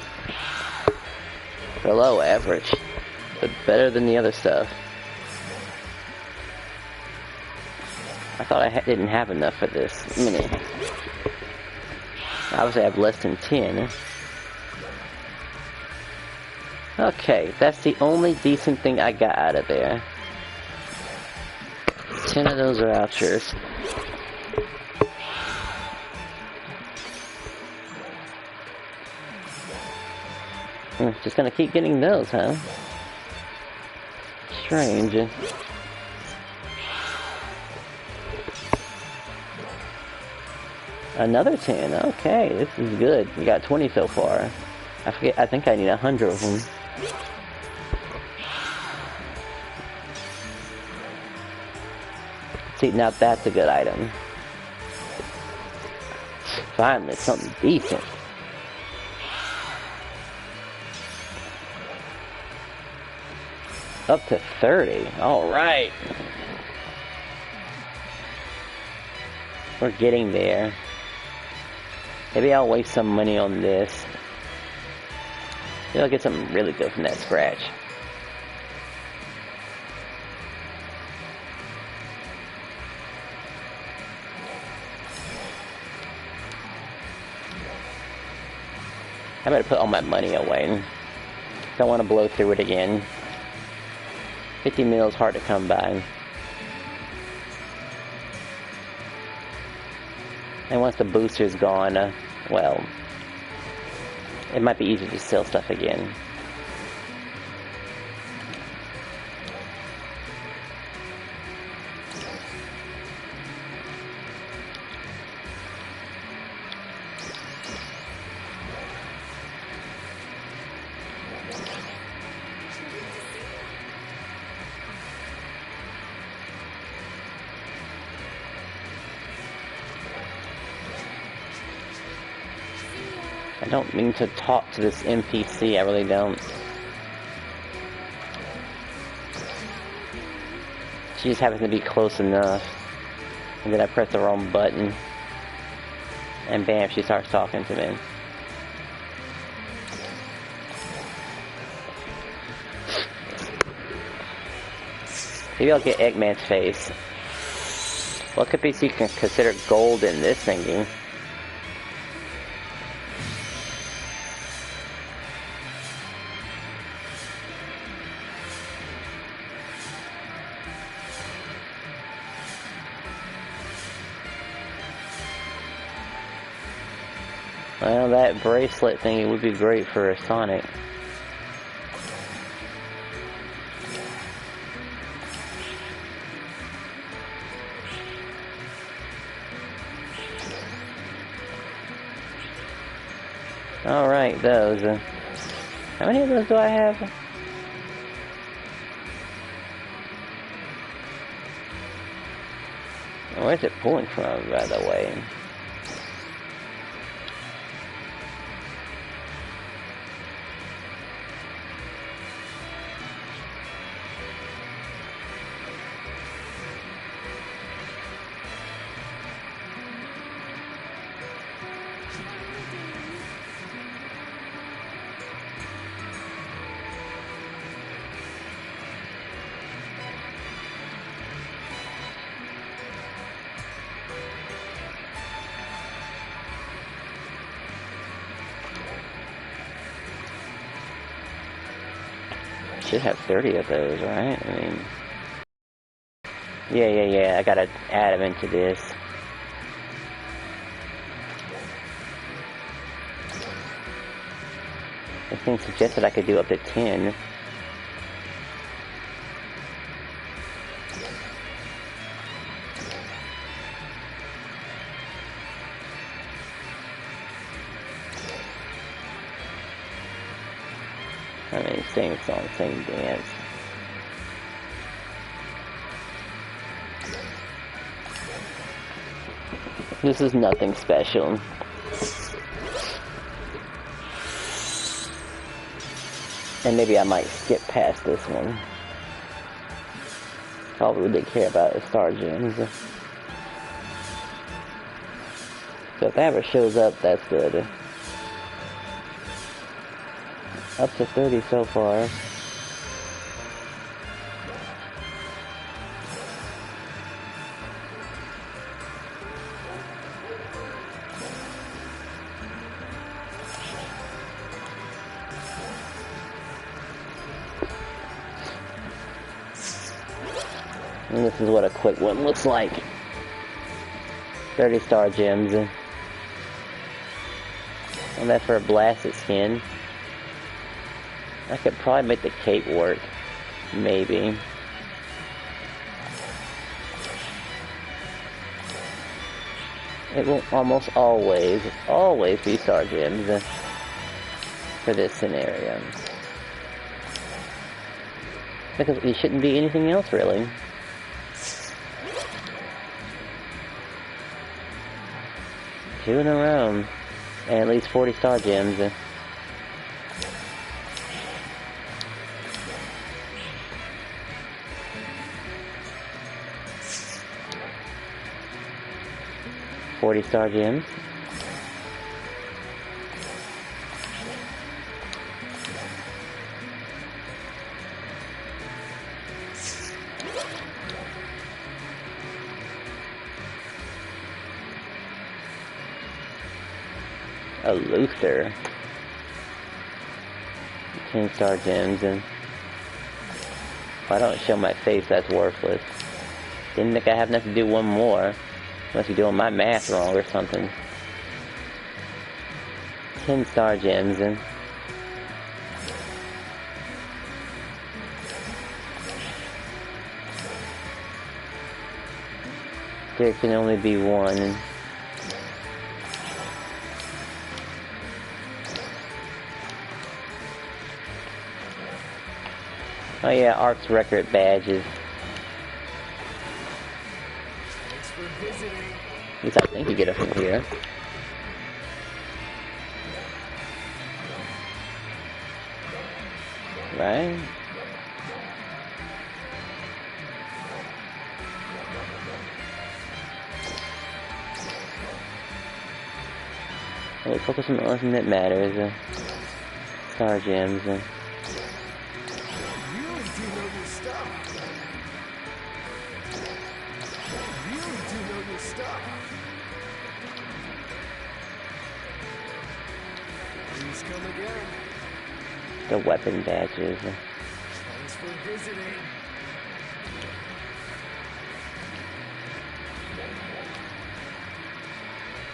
Below average. But better than the other stuff. I thought I didn't have enough for this. Obviously I have less than 10. Okay, that's the only decent thing I got out of there. 10 of those vouchers. Just gonna keep getting those, huh? Strange. Another 10. Okay, this is good. We got 20 so far. I think I need 100 of them. See, now that's a good item. Finally, something decent. Up to 30. Alright. We're getting there. Maybe I'll waste some money on this. Maybe I'll get something really good from that scratch. I'm gonna put all my money away. Don't want to blow through it again. 50 mil is hard to come by. And once the booster's gone, well, it might be easier to sell stuff again. I don't mean to talk to this NPC, I really don't. She just happens to be close enough. And then I press the wrong button. And bam, she starts talking to me. Maybe I'll get Eggman's face. What could be considered gold in this thingy? Well, that bracelet thingy would be great for a Sonic. Alright, those. How many of those do I have? Where's it pulling from, by the way? Should have 30 of those, right? I mean... Yeah, I gotta add them into this. This thing suggested I could do up to 10. I mean, same song, same dance. This is nothing special. And maybe I might skip past this one. All we really care about is Star Gems. So if that ever shows up, that's good. Up to 30 so far. And this is what a quick one looks like. 30 star gems. And that's for a blasted skin. I could probably make the cape work. Maybe. It will almost always be star gems for this scenario. Because it shouldn't be anything else really. Two in a row. And at least 40 star gems. Star gems. A Luther. 10-star gems, and if I don't show my face, that's worthless. Didn't think I have enough to do one more. Must be doing my math wrong or something. 10-star gems, and there can only be one. Oh yeah, Ark's record badges. Thanks for visiting. At least I think you get it from here. Right? We'll focus on the thing that matters. Star gems. You really do know your stuff. You really do know your stuff. Please come again. The weapon badges. Thanks for visiting.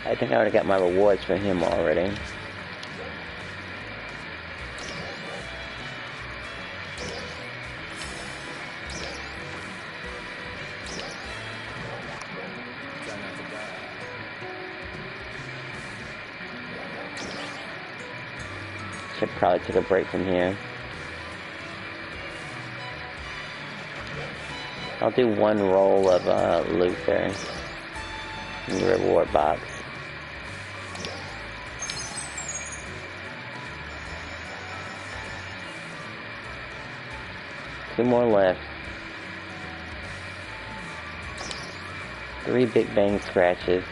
I think I already got my rewards for him already. Try not to die. Should probably take a break from here. I'll do one roll of Luther in the reward box. Two more left. 3 Big Bang scratches.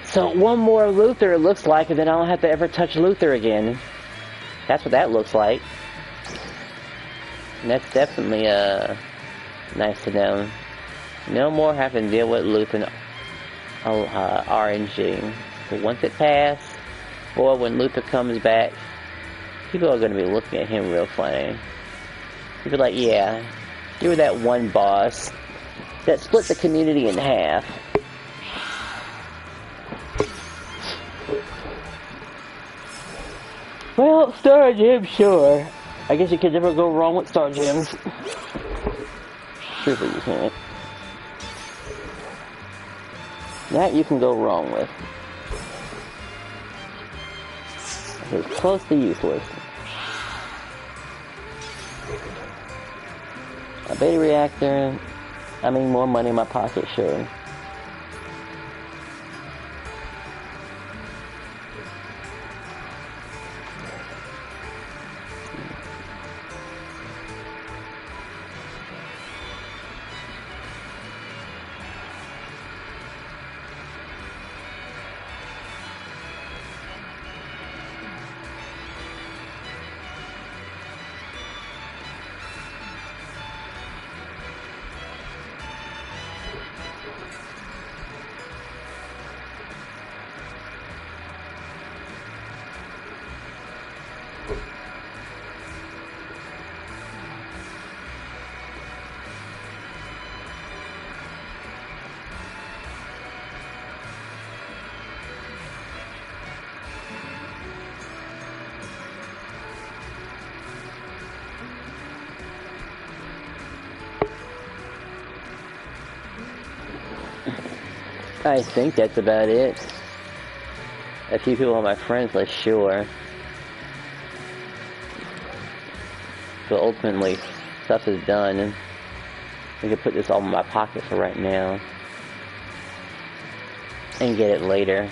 So one more Luther it looks like, and then I don't have to ever touch Luther again. That's what that looks like. And that's definitely nice to know. No more having to deal with Luther RNG. But once it passed, boy, when Luther comes back, people are going to be looking at him real funny. People are like, yeah, you were that one boss that split the community in half. Well, Star Gems, sure. I guess you could never go wrong with Star Gems. Truthfully, you can't. That you can go wrong with. It's close to useless. A beta reactor, I mean more money in my pocket, sure. I think that's about it. A few people on my friends list, sure. But ultimately, stuff is done, and I can put this all in my pocket for right now. And get it later.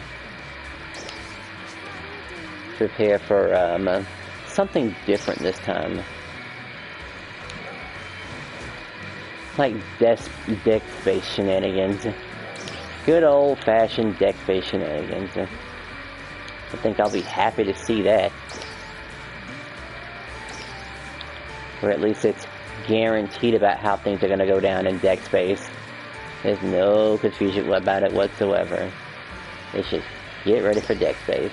Prepare for something different this time. Like deck space shenanigans. Good old-fashioned deck space shenanigans. I think I'll be happy to see that. Or at least it's guaranteed about how things are going to go down in deck space. There's no confusion about it whatsoever. They should get ready for deck space.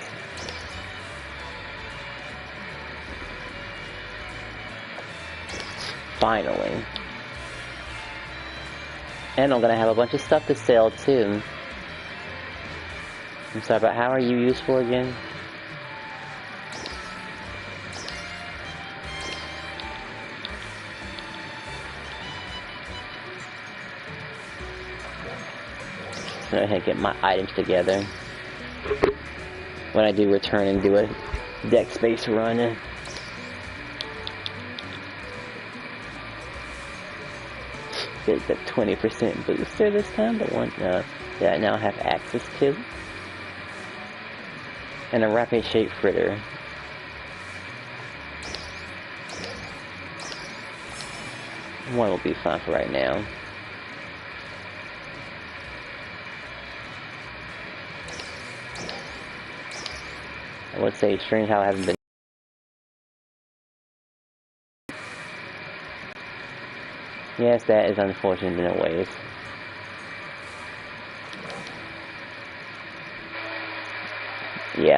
Finally. And I'm gonna have a bunch of stuff to sell too. I'm sorry, but how are you useful again? Go ahead and get my items together. When I do return and do a deck space run. Get the 20% booster this time, the one that I now have access to. And a rapid shape fritter. One will be fine for right now. I would say it's strange how I haven't been. Yes, that is unfortunate in a ways.